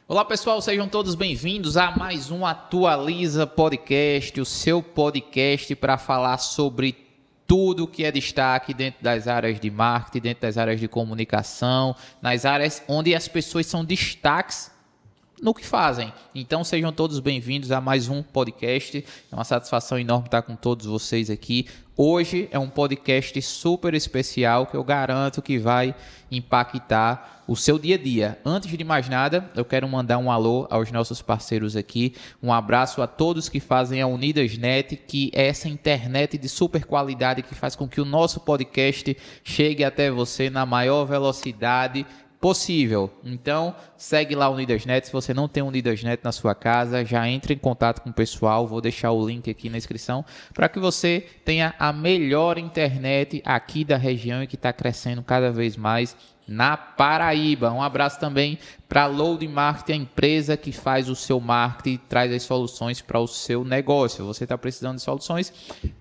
Olá pessoal, sejam todos bem-vindos a mais um Atualiza Podcast, o seu podcast para falar sobre tudo que é destaque dentro das áreas de marketing, dentro das áreas de comunicação, nas áreas onde as pessoas são destaques no que fazem. Então sejam todos bem-vindos a mais um podcast. É uma satisfação enorme estar com todos vocês aqui. Hoje é um podcast super especial que eu garanto que vai impactar o seu dia a dia. Antes de mais nada, eu quero mandar um alô aos nossos parceiros aqui. Um abraço a todos que fazem a Unidasnet, que é essa internet de super qualidade que faz com que o nosso podcast chegue até você na maior velocidade possível. Então, segue lá o Unidasnet. Se você não tem o Unidasnet na sua casa, já entre em contato com o pessoal. Vou deixar o link aqui na descrição para que você tenha a melhor internet aqui da região e que está crescendo cada vez mais na Paraíba. Um abraço também para a Load Marketing, a empresa que faz o seu marketing e traz as soluções para o seu negócio. Você está precisando de soluções?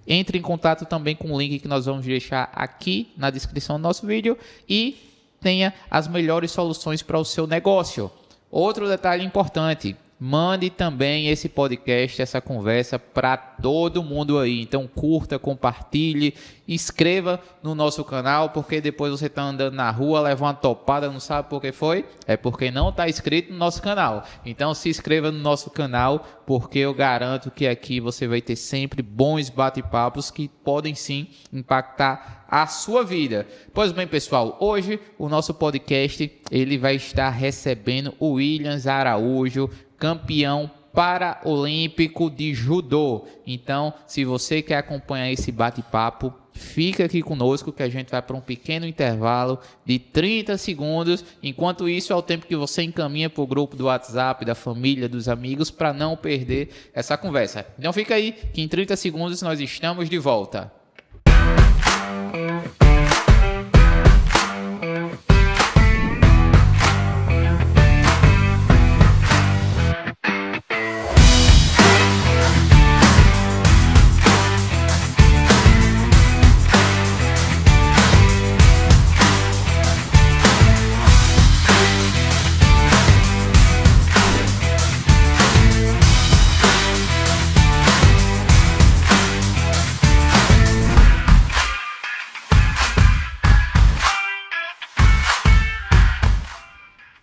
Entre em contato também com o link que nós vamos deixar aqui na descrição do nosso vídeo e tenha as melhores soluções para o seu negócio. Outro detalhe importante, mande também esse podcast, essa conversa para todo mundo aí. Então curta, compartilhe, inscreva no nosso canal, porque depois você está andando na rua, leva uma topada, não sabe por que foi? É porque não está inscrito no nosso canal. Então se inscreva no nosso canal, porque eu garanto que aqui você vai ter sempre bons bate-papos que podem sim impactar a sua vida. Pois bem, pessoal, hoje o nosso podcast ele vai estar recebendo o Williams Araújo, campeão paraolímpico de judô. Então, se você quer acompanhar esse bate-papo, fica aqui conosco que a gente vai para um pequeno intervalo de 30 segundos. Enquanto isso, é o tempo que você encaminha para o grupo do WhatsApp, da família, dos amigos, para não perder essa conversa. Então fica aí que em 30 segundos nós estamos de volta.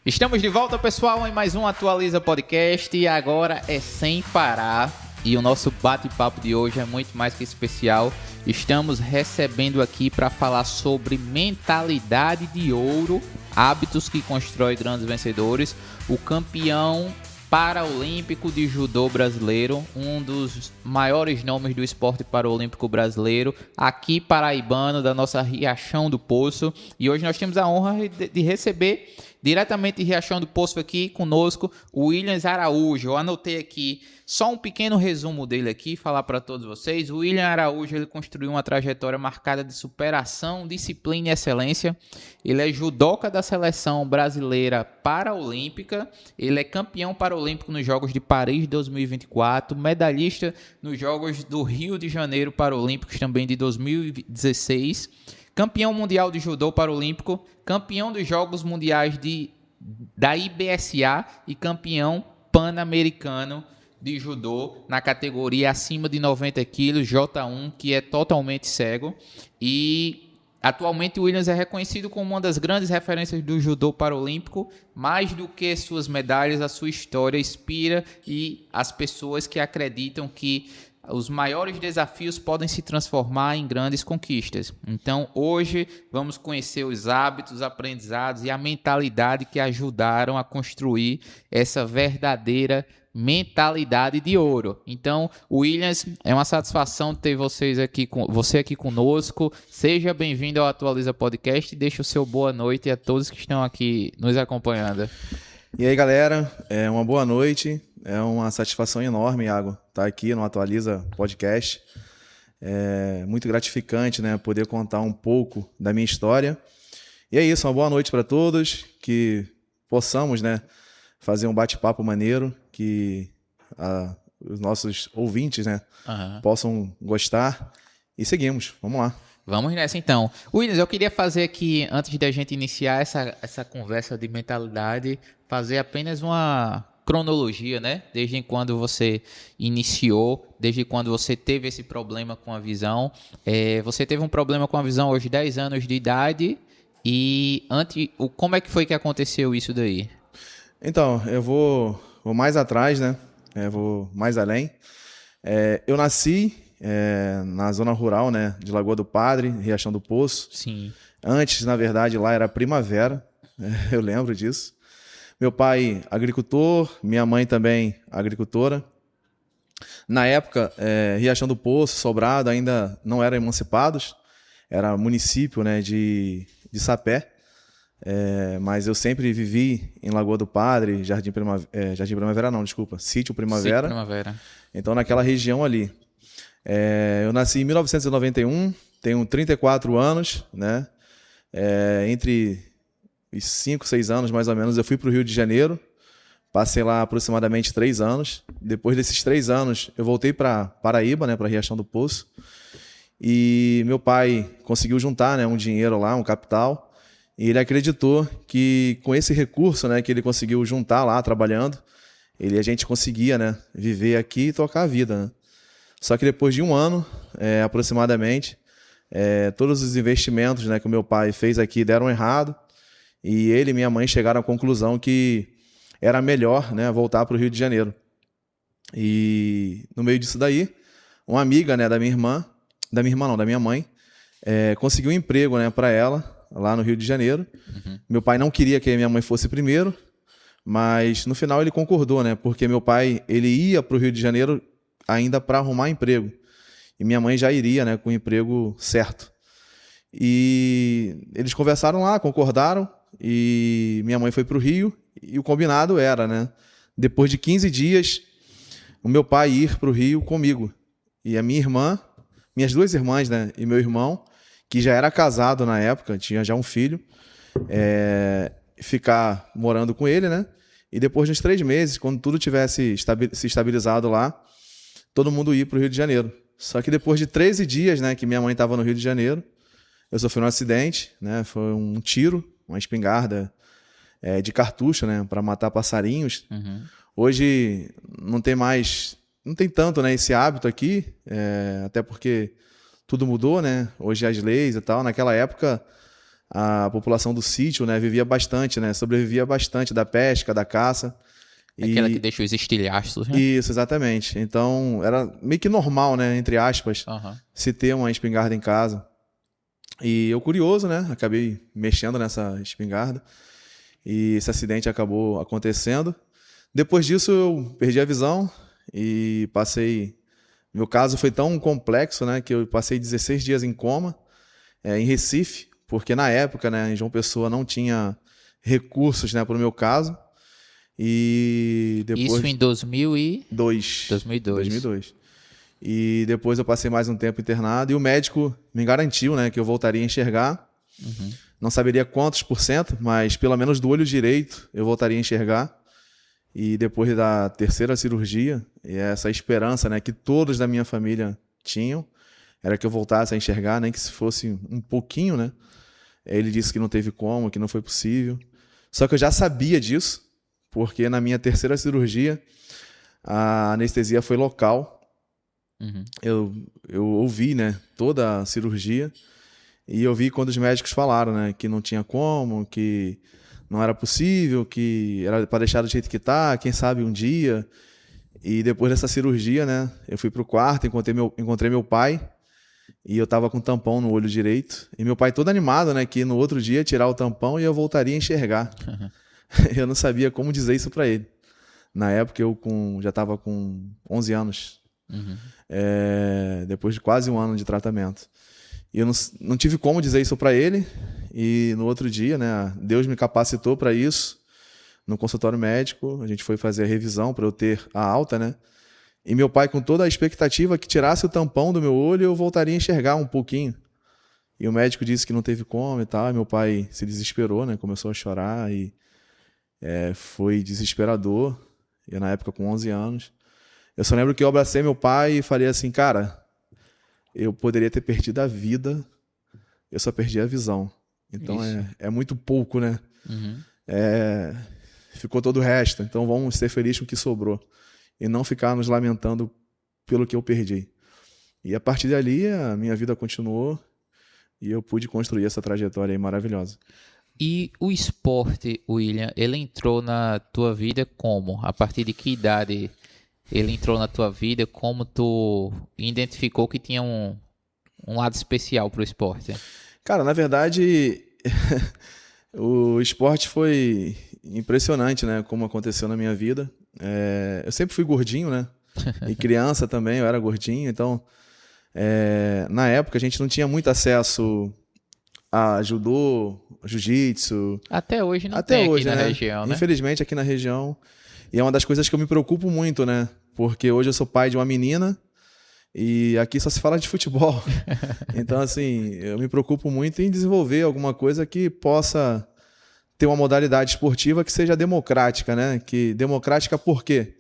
Estamos de volta, pessoal, em mais um Atualiza Podcast e agora é sem parar. E o nosso bate-papo de hoje é muito mais que especial. Estamos recebendo aqui para falar sobre mentalidade de ouro, hábitos que constroem grandes vencedores, o campeão paraolímpico de judô brasileiro, um dos maiores nomes do esporte paraolímpico brasileiro, aqui paraibano, da nossa Riachão do Poço. E hoje nós temos a honra de receber diretamente de Riachão do Poço aqui conosco o Williams Araújo. Eu anotei aqui só um pequeno resumo dele aqui, falar para todos vocês. O Williams Araújo ele construiu uma trajetória marcada de superação, disciplina e excelência. Ele é judoca da seleção brasileira paraolímpica. Ele é campeão paraolímpico nos Jogos de Paris 2024, medalhista nos Jogos do Rio de Janeiro Paralímpicos também de 2016. Campeão mundial de judô paralímpico, campeão dos Jogos Mundiais da IBSA e campeão pan-americano de judô na categoria acima de 90 quilos, J1, que é totalmente cego. E atualmente o Williams é reconhecido como uma das grandes referências do judô paralímpico. Mais do que suas medalhas, a sua história inspira e as pessoas que acreditam que os maiores desafios podem se transformar em grandes conquistas. Então, hoje, vamos conhecer os hábitos, aprendizados e a mentalidade que ajudaram a construir essa verdadeira mentalidade de ouro. Então, Williams, é uma satisfação ter você aqui conosco. Seja bem-vindo ao Atualiza Podcast e deixe o seu boa noite a todos que estão aqui nos acompanhando. E aí, galera, uma boa noite. É uma satisfação enorme, Iago, estar aqui no Atualiza Podcast. É muito gratificante, né, poder contar um pouco da minha história. E é isso, uma boa noite para todos, que possamos, né, fazer um bate-papo maneiro, que os nossos ouvintes, né, possam gostar. E seguimos, vamos lá. Vamos nessa então. Williams, eu queria fazer aqui, antes da gente iniciar essa conversa de mentalidade, fazer apenas uma cronologia, né? Desde quando você iniciou, desde quando você teve esse problema com a visão. Você teve um problema com a visão hoje, 10 anos de idade, e como é que foi que aconteceu isso daí? Então, eu vou mais atrás, né? Vou mais além. Eu nasci na zona rural, né? De Lagoa do Padre, Riachão do Poço. Sim. Antes, na verdade, lá era Primavera, eu lembro disso. Meu pai, agricultor, minha mãe também agricultora. Na época, Riachão do Poço, Sobrado ainda não eram emancipados, era município, né, de Sapé. Mas eu sempre vivi em Lagoa do Padre, Jardim Primavera não, desculpa, Sítio Primavera. Sítio Primavera. Então, naquela região ali. Eu nasci em 1991, tenho 34 anos, né? Entre os 5, 6 anos, mais ou menos, eu fui para o Rio de Janeiro. Passei lá aproximadamente 3 anos. Depois desses 3 anos, eu voltei para Paraíba, né, para Riachão do Poço. E meu pai conseguiu juntar, né, um dinheiro lá, um capital. E ele acreditou que com esse recurso, né, que ele conseguiu juntar lá, trabalhando, a gente conseguia, né, viver aqui e tocar a vida, né? Só que depois de um ano, aproximadamente, todos os investimentos, né, que o meu pai fez aqui deram errado. E ele e minha mãe chegaram à conclusão que era melhor, né, voltar para o Rio de Janeiro. E no meio disso daí, uma amiga, né, da minha mãe, conseguiu um emprego, né, para ela lá no Rio de Janeiro. Uhum. Meu pai não queria que a minha mãe fosse primeiro, mas no final ele concordou, né, porque meu pai ele ia para o Rio de Janeiro ainda para arrumar emprego. E minha mãe já iria, né, com o emprego certo. E eles conversaram lá, concordaram, e minha mãe foi para o Rio, e o combinado era, né, depois de 15 dias, o meu pai ir para o Rio comigo. E a minha irmã, minhas 2 irmãs, né, e meu irmão, que já era casado na época, tinha já um filho, ficar morando com ele, né? E depois dos 3 meses, quando tudo tivesse se estabilizado lá, todo mundo ia para o Rio de Janeiro. Só que depois de 13 dias, né, que minha mãe estava no Rio de Janeiro, eu sofri um acidente, né? Foi um tiro, uma espingarda de cartucho, né, para matar passarinhos. Uhum. Hoje não tem tanto, né, esse hábito aqui, até porque tudo mudou, né? Hoje as leis e tal. Naquela época, a população do sítio, né, vivia bastante, né, sobrevivia bastante da pesca, da caça. Aquela que deixa os estilhaços, né? Isso, exatamente. Então, era meio que normal, né, entre aspas, se ter uma espingarda em casa. E eu, curioso, né, acabei mexendo nessa espingarda e esse acidente acabou acontecendo. Depois disso, eu perdi a visão e passei... Meu caso foi tão complexo, né, que eu passei 16 dias em coma, em Recife, porque na época, né, em João Pessoa não tinha recursos, né, para o meu caso. E depois... Isso em 2002. 2002. E depois eu passei mais um tempo internado e o médico me garantiu, né, que eu voltaria a enxergar. Uhum. Não saberia quantos %, mas pelo menos do olho direito eu voltaria a enxergar. E depois da 3ª cirurgia, e essa esperança, né, que todos da minha família tinham, era que eu voltasse a enxergar, nem que se fosse um pouquinho, né? Ele disse que não teve como, que não foi possível. Só que eu já sabia disso, porque na minha 3ª cirurgia, a anestesia foi local. Uhum. Eu ouvi, né, toda a cirurgia e eu vi quando os médicos falaram, né, que não tinha como, que não era possível, que era para deixar do jeito que tá, quem sabe um dia. E depois dessa cirurgia, né, eu fui pro quarto, encontrei meu pai e eu tava com tampão no olho direito. E meu pai todo animado, né, que no outro dia ia tirar o tampão e eu voltaria a enxergar. Uhum. Eu não sabia como dizer isso para ele. Na época eu já estava com 11 anos, Uhum. Depois de quase um ano de tratamento. E eu não tive como dizer isso para ele. E no outro dia, né, Deus me capacitou para isso. No consultório médico, a gente foi fazer a revisão para eu ter a alta, né? E meu pai, com toda a expectativa que tirasse o tampão do meu olho, eu voltaria a enxergar um pouquinho. E o médico disse que não teve como e tal. E meu pai se desesperou, né? Começou a chorar e foi desesperador. Eu, na época, com 11 anos. Eu só lembro que eu abracei meu pai e falei assim, cara, eu poderia ter perdido a vida eu só perdi a visão. Então é muito pouco, né? Uhum. Ficou todo o resto. Então vamos ser felizes com o que sobrou. E não ficar nos lamentando pelo que eu perdi. E a partir dali, a minha vida continuou e eu pude construir essa trajetória aí maravilhosa. E o esporte, William, ele entrou na tua vida como? A partir de que idade ele entrou na tua vida? Como tu identificou que tinha um lado especial pro esporte? Cara, na verdade, o esporte foi impressionante, né? Como aconteceu na minha vida. Eu sempre fui gordinho, né? E criança também, eu era gordinho. Então, na época, a gente não tinha muito acesso a judô, jiu-jitsu. Até hoje não Até tem hoje, aqui na né? região, né? Infelizmente, aqui na região. E é uma das coisas que eu me preocupo muito, né? Porque hoje eu sou pai de uma menina e aqui só se fala de futebol. Então, assim, eu me preocupo muito em desenvolver alguma coisa que possa ter uma modalidade esportiva que seja democrática, né? Que democrática por quê?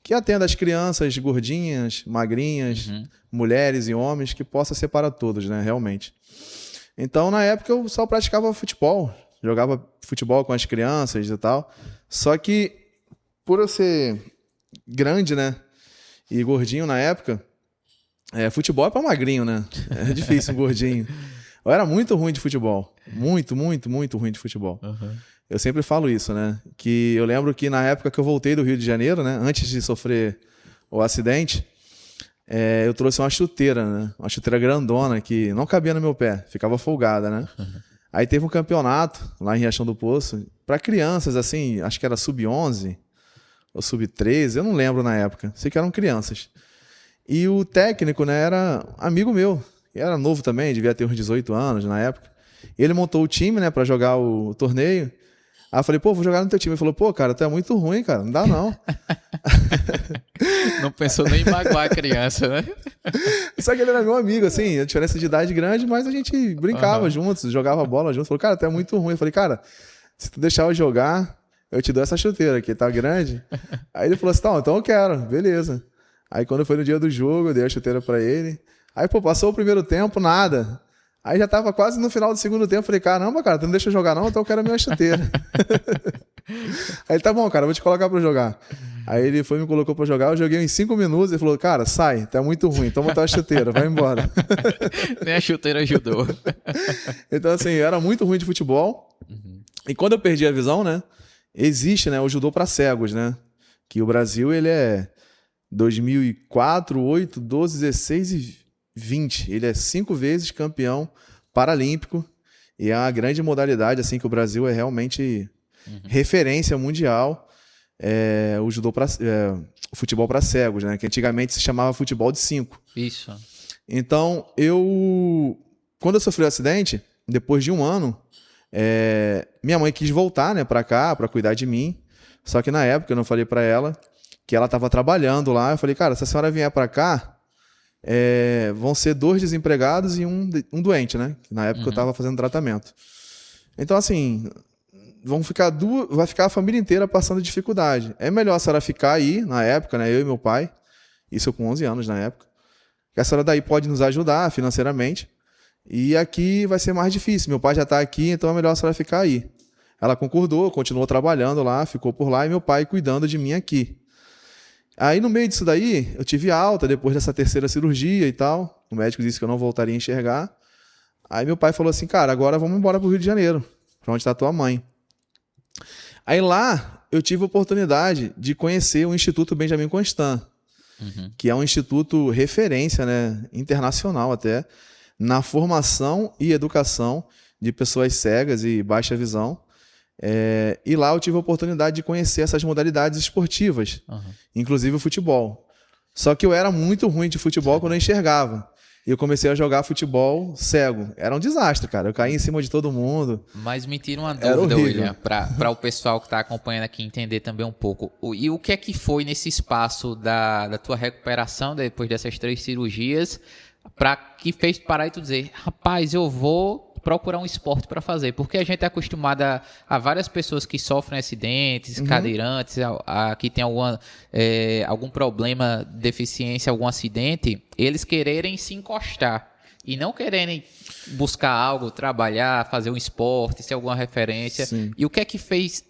Que atenda as crianças gordinhas, magrinhas, mulheres e homens, que possa ser para todos, né? Realmente. Então, na época, eu só praticava futebol. Jogava futebol com as crianças e tal. Só que, por eu ser grande, né? E gordinho na época, futebol é para magrinho, né? É difícil, um gordinho. Eu era muito ruim de futebol. Muito, muito, muito ruim de futebol. Uhum. Eu sempre falo isso, né? Que eu lembro que na época que eu voltei do Rio de Janeiro, né? Antes de sofrer o acidente, eu trouxe uma chuteira, né? Uma chuteira grandona que não cabia no meu pé, ficava folgada, né? Aí teve um campeonato lá em Riachão do Poço para crianças, assim, acho que era sub-11 ou sub-13, eu não lembro na época. Sei que eram crianças. E o técnico, né, era amigo meu. Era novo também, devia ter uns 18 anos na época. Ele montou o time, né, para jogar o torneio. Aí eu falei, pô, vou jogar no teu time. Ele falou, pô, cara, tu é muito ruim, cara, não dá não. Não pensou nem em magoar a criança, né? Só que ele era meu amigo, assim, a diferença de idade grande, mas a gente brincava juntos, jogava bola juntos. Falou, cara, tu é muito ruim. Eu falei, cara, se tu deixar eu jogar, eu te dou essa chuteira aqui, tá grande? Aí ele falou assim, tá, então eu quero, beleza. Aí quando foi no dia do jogo, eu dei a chuteira pra ele. Aí, pô, passou o primeiro tempo, nada. Aí já tava quase no final do segundo tempo, falei, caramba, cara, tu não deixa eu jogar não, então eu quero a minha chuteira. Aí ele, tá bom, cara, vou te colocar pra jogar. Aí ele foi e me colocou pra jogar, eu joguei em 5 minutos, ele falou, cara, sai, tá muito ruim, toma tua chuteira, vai embora. Nem a chuteira ajudou. Então, assim, eu era muito ruim de futebol. E quando eu perdi a visão, né, existe, né, o judô pra cegos, né, que o Brasil, ele é 2004, 8, 12, 16 e 20. Ele é 5 vezes campeão paralímpico e é uma grande modalidade, assim, que o Brasil é realmente referência mundial. O futebol para cegos, né? Que antigamente se chamava futebol de 5. Isso. Então, quando eu sofri o acidente, depois de um ano, minha mãe quis voltar, né, para cá, para cuidar de mim. Só que na época eu não falei para ela que ela estava trabalhando lá. Eu falei, cara, se a senhora vier para cá, vão ser 2 desempregados e um doente, né? Na época eu estava fazendo tratamento. Então, assim, vai ficar a família inteira passando dificuldade. É melhor a senhora ficar aí, na época, né? Eu e meu pai, isso eu com 11 anos na época, que a senhora daí pode nos ajudar financeiramente, e aqui vai ser mais difícil. Meu pai já está aqui, então é melhor a senhora ficar aí. Ela concordou, continuou trabalhando lá, ficou por lá, e meu pai cuidando de mim aqui. Aí, no meio disso daí, eu tive alta depois dessa 3ª cirurgia e tal. O médico disse que eu não voltaria a enxergar. Aí meu pai falou assim, cara, agora vamos embora pro Rio de Janeiro, pra onde está tua mãe. Aí lá, eu tive a oportunidade de conhecer o Instituto Benjamin Constant, que é um instituto referência, né, internacional até, na formação e educação de pessoas cegas e baixa visão. E lá eu tive a oportunidade de conhecer essas modalidades esportivas, inclusive o futebol. Só que eu era muito ruim de futebol quando eu enxergava. E eu comecei a jogar futebol cego. Era um desastre, cara. Eu caí em cima de todo mundo. Mas me tira uma dúvida, William, para o pessoal que está acompanhando aqui entender também um pouco. E o que é que foi nesse espaço da tua recuperação depois dessas 3 cirurgias que fez parar e tu dizer, rapaz, eu vou procurar um esporte para fazer, porque a gente é acostumado a várias pessoas que sofrem acidentes, cadeirantes, que tem algum problema, deficiência, algum acidente, eles quererem se encostar. e não quererem buscar algo, trabalhar, fazer um esporte, ser alguma referência. Sim. E o que é que fez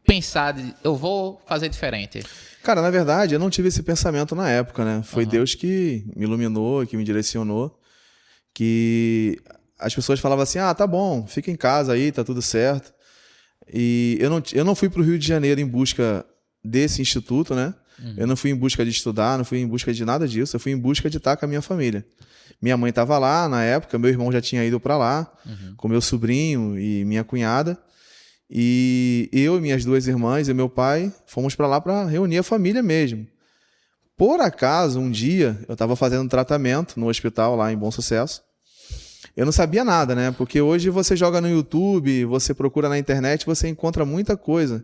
pensar de eu vou fazer diferente? Cara, na verdade, eu não tive esse pensamento na época, né? Foi Deus que me iluminou, que me direcionou, que as pessoas falavam assim, tá bom, fica em casa aí, tá tudo certo. E eu não fui para o Rio de Janeiro em busca desse instituto, né? Eu não fui em busca de estudar, não fui em busca de nada disso, eu fui em busca de estar com a minha família. Minha mãe estava lá na época, meu irmão já tinha ido para lá, com meu sobrinho e minha cunhada. E eu e minhas 2 irmãs e meu pai fomos para lá para reunir a família mesmo. Por acaso, um dia, eu estava fazendo tratamento no hospital lá em Bom Sucesso. Eu não sabia nada, né? Porque hoje você joga no YouTube, você procura na internet, você encontra muita coisa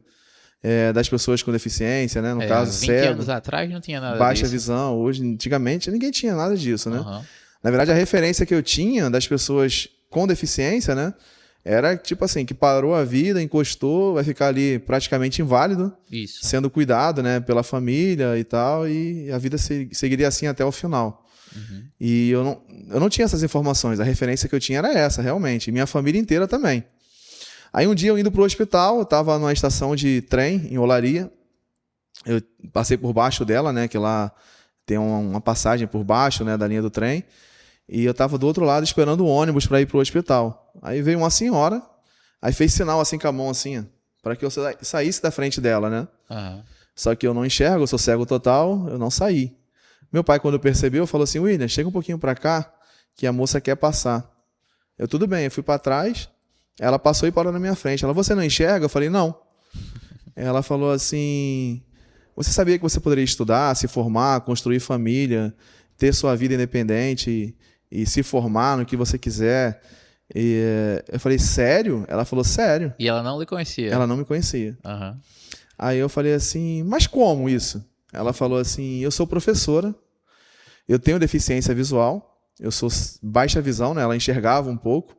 das pessoas com deficiência, né? No caso, 20 cego, anos atrás não tinha nada baixa disso. visão. Hoje, antigamente, ninguém tinha nada disso, né? Uhum. Na verdade, a referência que eu tinha das pessoas com deficiência, né? Era tipo assim, que parou a vida, encostou, vai ficar ali praticamente inválido, Isso. sendo cuidado, né, pela família e tal, e a vida seguiria assim até o final. E eu não tinha essas informações, a referência que eu tinha era essa, realmente, e minha família inteira também. Aí um dia eu indo pro hospital, eu estava numa estação de trem em Olaria, eu passei por baixo dela, né, que lá tem uma passagem por baixo, né, da linha do trem, e eu estava do outro lado esperando o ônibus para ir pro hospital. Aí veio uma senhora, aí fez sinal assim com a mão assim, para que eu saísse da frente dela, né? Uhum. Só que eu não enxergo, eu sou cego total, eu não saí. Meu pai, quando percebeu, falou assim, William, chega um pouquinho para cá, que a moça quer passar. Eu, tudo bem, eu fui para trás, ela passou e parou na minha frente. Ela, você não enxerga? Eu falei, não. Ela falou assim, você sabia que você poderia estudar, se formar, construir família, ter sua vida independente e se formar no que você quiser? E eu falei, sério? Ela falou, sério. E ela não lhe conhecia? Ela não me conhecia. Uhum. Aí eu falei assim, mas como isso? Ela falou assim, eu sou professora, eu tenho deficiência visual, eu sou baixa visão, né? Ela enxergava um pouco,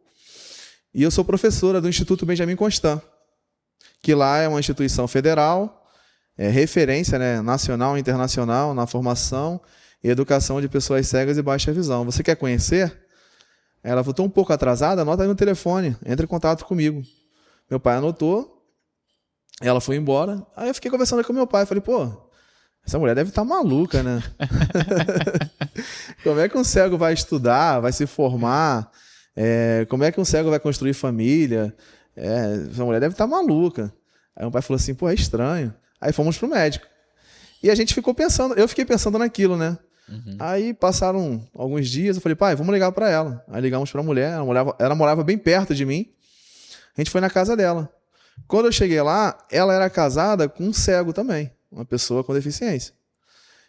e eu sou professora do Instituto Benjamin Constant, que lá é uma instituição federal, referência, né, nacional e internacional na formação e educação de pessoas cegas e baixa visão. Você quer conhecer? Ela falou, estou um pouco atrasada, anota aí no telefone, entre em contato comigo. Meu pai anotou, ela foi embora, aí eu fiquei conversando com meu pai, falei, pô, essa mulher deve estar maluca, né? Como é que um cego vai estudar, vai se formar? Como é que um cego vai construir família? Essa mulher deve estar maluca. Aí meu pai falou assim, pô, é estranho. Aí fomos pro médico. E a gente ficou pensando, eu fiquei pensando naquilo, né? Aí passaram alguns dias, eu falei, pai, vamos ligar para ela. Aí ligamos para a mulher, ela morava bem perto de mim. A gente foi na casa dela. Quando eu cheguei lá, ela era casada com um cego também, uma pessoa com deficiência.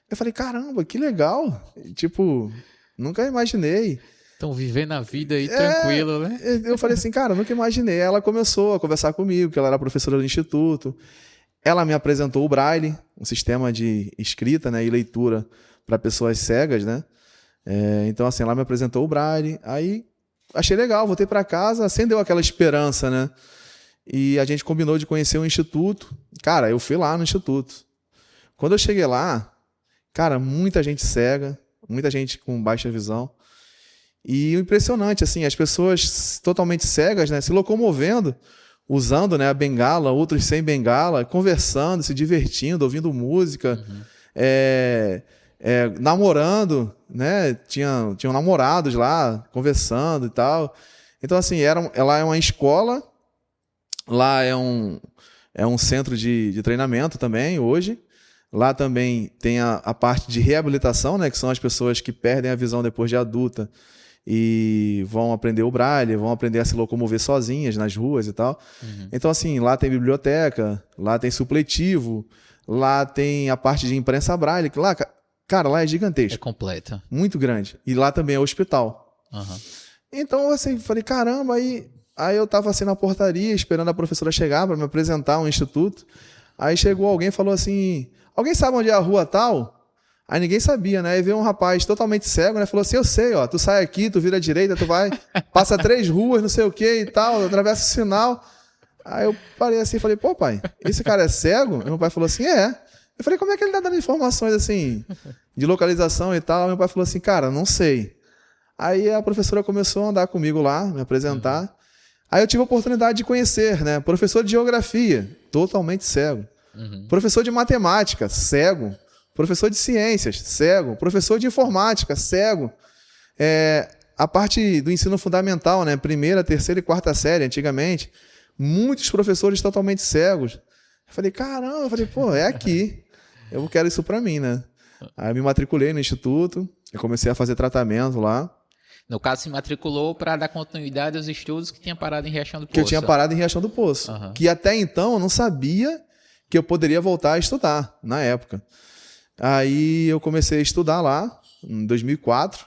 Eu falei, caramba, que legal. Tipo, nunca imaginei. Estão vivendo a vida aí tranquilo, né? Eu falei assim, cara, nunca imaginei. Ela começou a conversar comigo, que ela era professora do instituto. Ela me apresentou o Braille, um sistema de escrita, né, e leitura para pessoas cegas, né? Então, assim, ela me apresentou o Braille. Aí, achei legal, voltei para casa, acendeu aquela esperança, né? E a gente combinou de conhecer o instituto. Cara, eu fui lá no instituto. Quando eu cheguei lá, cara, muita gente cega, muita gente com baixa visão. E o impressionante, assim, as pessoas totalmente cegas, né, se locomovendo, usando, né, a bengala, outros sem bengala, conversando, se divertindo, ouvindo música, namorando, né? Tinham namorados lá, conversando e tal. Então, assim, ela é uma escola, lá é um centro de treinamento também, hoje. Lá também tem a parte de reabilitação, né? Que são as pessoas que perdem a visão depois de adulta e vão aprender o Braille, vão aprender a se locomover sozinhas nas ruas e tal. Então, assim, lá tem biblioteca, lá tem supletivo, lá tem a parte de imprensa Braille, que lá, cara, lá é gigantesco. É completa. Muito grande. E lá também é hospital. Uhum. Então, assim, falei, caramba, aí eu tava assim na portaria, esperando a professora chegar para me apresentar um instituto. Aí chegou alguém e falou assim, alguém sabe onde é a rua tal? Aí ninguém sabia, né? Aí veio um rapaz totalmente cego, né? Falou assim, eu sei, ó, tu sai aqui, tu vira à direita, tu vai, passa 3 ruas, não sei o que e tal, atravessa o sinal. Aí eu parei assim e falei, pô, pai, esse cara é cego? Aí meu pai falou assim, é. Eu falei, como é que ele tá dando informações assim, de localização e tal? Aí meu pai falou assim, cara, não sei. Aí a professora começou a andar comigo lá, me apresentar. Aí eu tive a oportunidade de conhecer, né? Professor de geografia, totalmente cego. Professor de matemática, cego. Professor de ciências, cego. Professor de informática, cego. A parte do ensino fundamental, né? Primeira, terceira e quarta série, antigamente, muitos professores totalmente cegos. Eu falei, caramba, pô, é aqui. Eu quero isso para mim, né? Aí eu me matriculei no instituto, eu comecei a fazer tratamento lá. No caso, se matriculou para dar continuidade aos estudos que tinha parado em Riachão do Poço. Que eu tinha parado em Riachão do Poço. Que até então eu não sabia que eu poderia voltar a estudar, na época. Aí eu comecei a estudar lá, em 2004.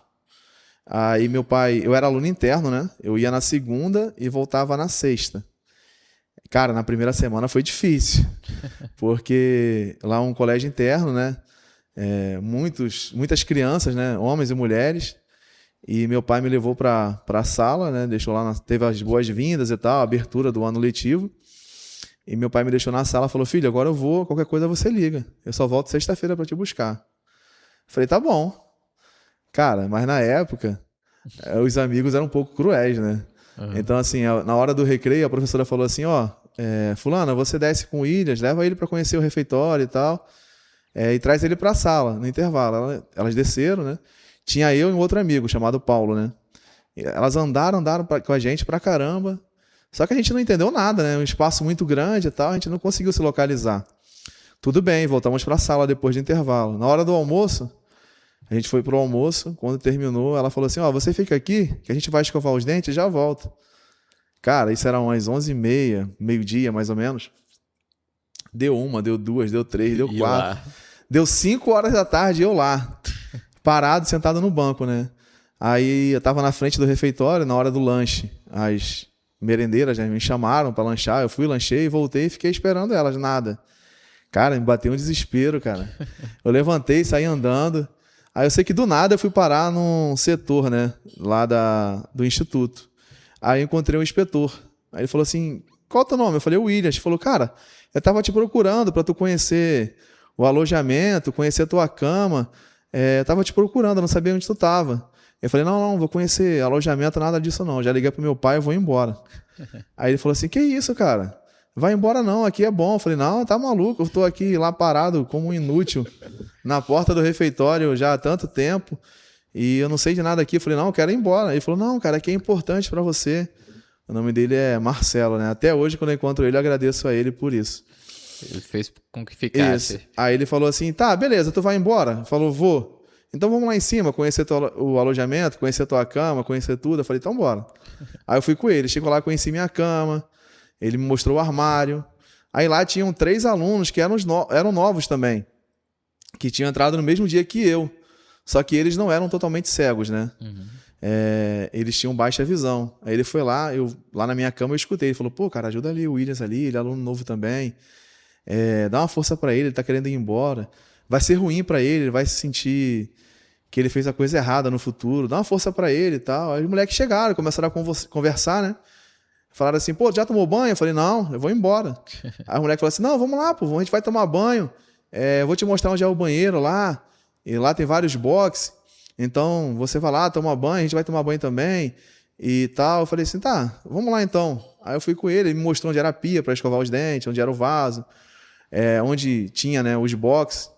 Aí meu pai, eu era aluno interno, né? Eu ia na segunda e voltava na sexta. Cara, na primeira semana foi difícil, porque lá é um colégio interno, né? Muitas crianças, né? Homens e mulheres. E meu pai me levou para a sala, né? Deixou lá, teve as boas-vindas e tal, a abertura do ano letivo. E meu pai me deixou na sala e falou, filho, agora eu vou, qualquer coisa você liga. Eu só volto sexta-feira para te buscar. Falei, tá bom. Cara, mas na época, os amigos eram um pouco cruéis, né? Então, assim, na hora do recreio, a professora falou assim, fulana, você desce com o Williams, leva ele para conhecer o refeitório e tal, e traz ele para a sala, no intervalo. Elas desceram, né? Tinha eu e um outro amigo, chamado Paulo, né? Elas andaram com a gente pra caramba, só que a gente não entendeu nada, né? Um espaço muito grande e tal, a gente não conseguiu se localizar. Tudo bem, voltamos para a sala depois do intervalo. Na hora do almoço, a gente foi pro almoço, quando terminou, ela falou assim, você fica aqui, que a gente vai escovar os dentes e já volta. Cara, isso era umas 11h30, meio-dia, mais ou menos. Deu 1, deu 2, deu 3, deu 4. Deu 5 horas da tarde, eu lá, parado, sentado no banco, né? Aí eu tava na frente do refeitório, na hora do lanche. As merendeiras já me chamaram para lanchar, eu fui, lanchei, voltei e fiquei esperando elas, nada. Cara, me bateu um desespero, cara. Eu levantei, saí andando. Aí eu sei que do nada eu fui parar num setor, né, lá do instituto. Aí eu encontrei um inspetor. Aí ele falou assim, qual é o teu nome? Eu falei, Williams. Ele falou, cara, eu tava te procurando para tu conhecer o alojamento, conhecer a tua cama. Eu tava te procurando, eu não sabia onde tu tava. Eu falei, não, vou conhecer alojamento, nada disso não. Já liguei pro meu pai, eu vou embora. Aí ele falou assim, que isso, cara? Vai embora não, aqui é bom. Eu falei, não, tá maluco, eu tô aqui lá parado como um inútil na porta do refeitório já há tanto tempo e eu não sei de nada aqui. Eu falei, não, eu quero ir embora. Ele falou, não, cara, aqui é importante para você. O nome dele é Marcelo, né? Até hoje, quando eu encontro ele, eu agradeço a ele por isso. Ele fez com que ficasse. Isso. Aí ele falou assim, tá, beleza, tu vai embora? Falou, vou. Então vamos lá em cima, conhecer o alojamento, conhecer tua cama, conhecer tudo. Eu falei, então bora. Aí eu fui com ele, chegou lá, conheci minha cama, ele me mostrou o armário. Aí lá tinham 3 alunos que eram novos também, que tinham entrado no mesmo dia que eu. Só que eles não eram totalmente cegos, né? Eles tinham baixa visão. Aí ele foi lá, lá na minha cama eu escutei. Ele falou, pô, cara, ajuda ali o Williams ali, ele é aluno novo também. Dá uma força pra ele tá querendo ir embora. Vai ser ruim pra ele, ele vai se sentir que ele fez a coisa errada no futuro. Dá uma força pra ele e tal. Aí os moleques chegaram, começaram a conversar, né? Falaram assim, pô, já tomou banho? Eu falei, não, eu vou embora. Aí o moleque falou assim, não, vamos lá, pô, a gente vai tomar banho. Eu vou te mostrar onde é o banheiro lá. E lá tem vários boxes. Então, você vai lá, toma banho, a gente vai tomar banho também. E tal. Eu falei assim, tá, vamos lá então. Aí eu fui com ele me mostrou onde era a pia para escovar os dentes, onde era o vaso. Onde tinha, né, os boxes.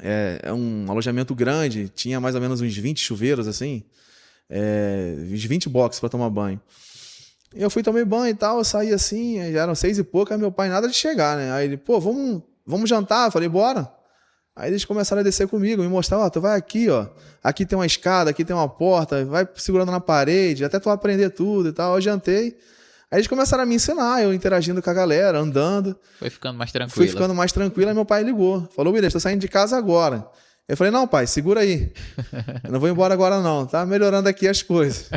É um alojamento grande, tinha mais ou menos uns 20 chuveiros, assim. Uns 20 boxes para tomar banho. Eu fui, tomei banho e tal, eu saí assim, já eram 6 e pouco, aí meu pai nada de chegar, né? Aí ele, pô, vamos jantar? Eu falei, bora. Aí eles começaram a descer comigo, me mostrar, tu vai aqui, ó. Aqui tem uma escada, aqui tem uma porta, vai segurando na parede, até tu aprender tudo e tal. Eu jantei. Aí eles começaram a me ensinar, eu interagindo com a galera, andando. Foi ficando mais tranquilo. Fui ficando mais tranquilo, aí meu pai ligou. Falou, Williams, tô saindo de casa agora. Eu falei, não, pai, segura aí. Eu não vou embora agora não, tá melhorando aqui as coisas.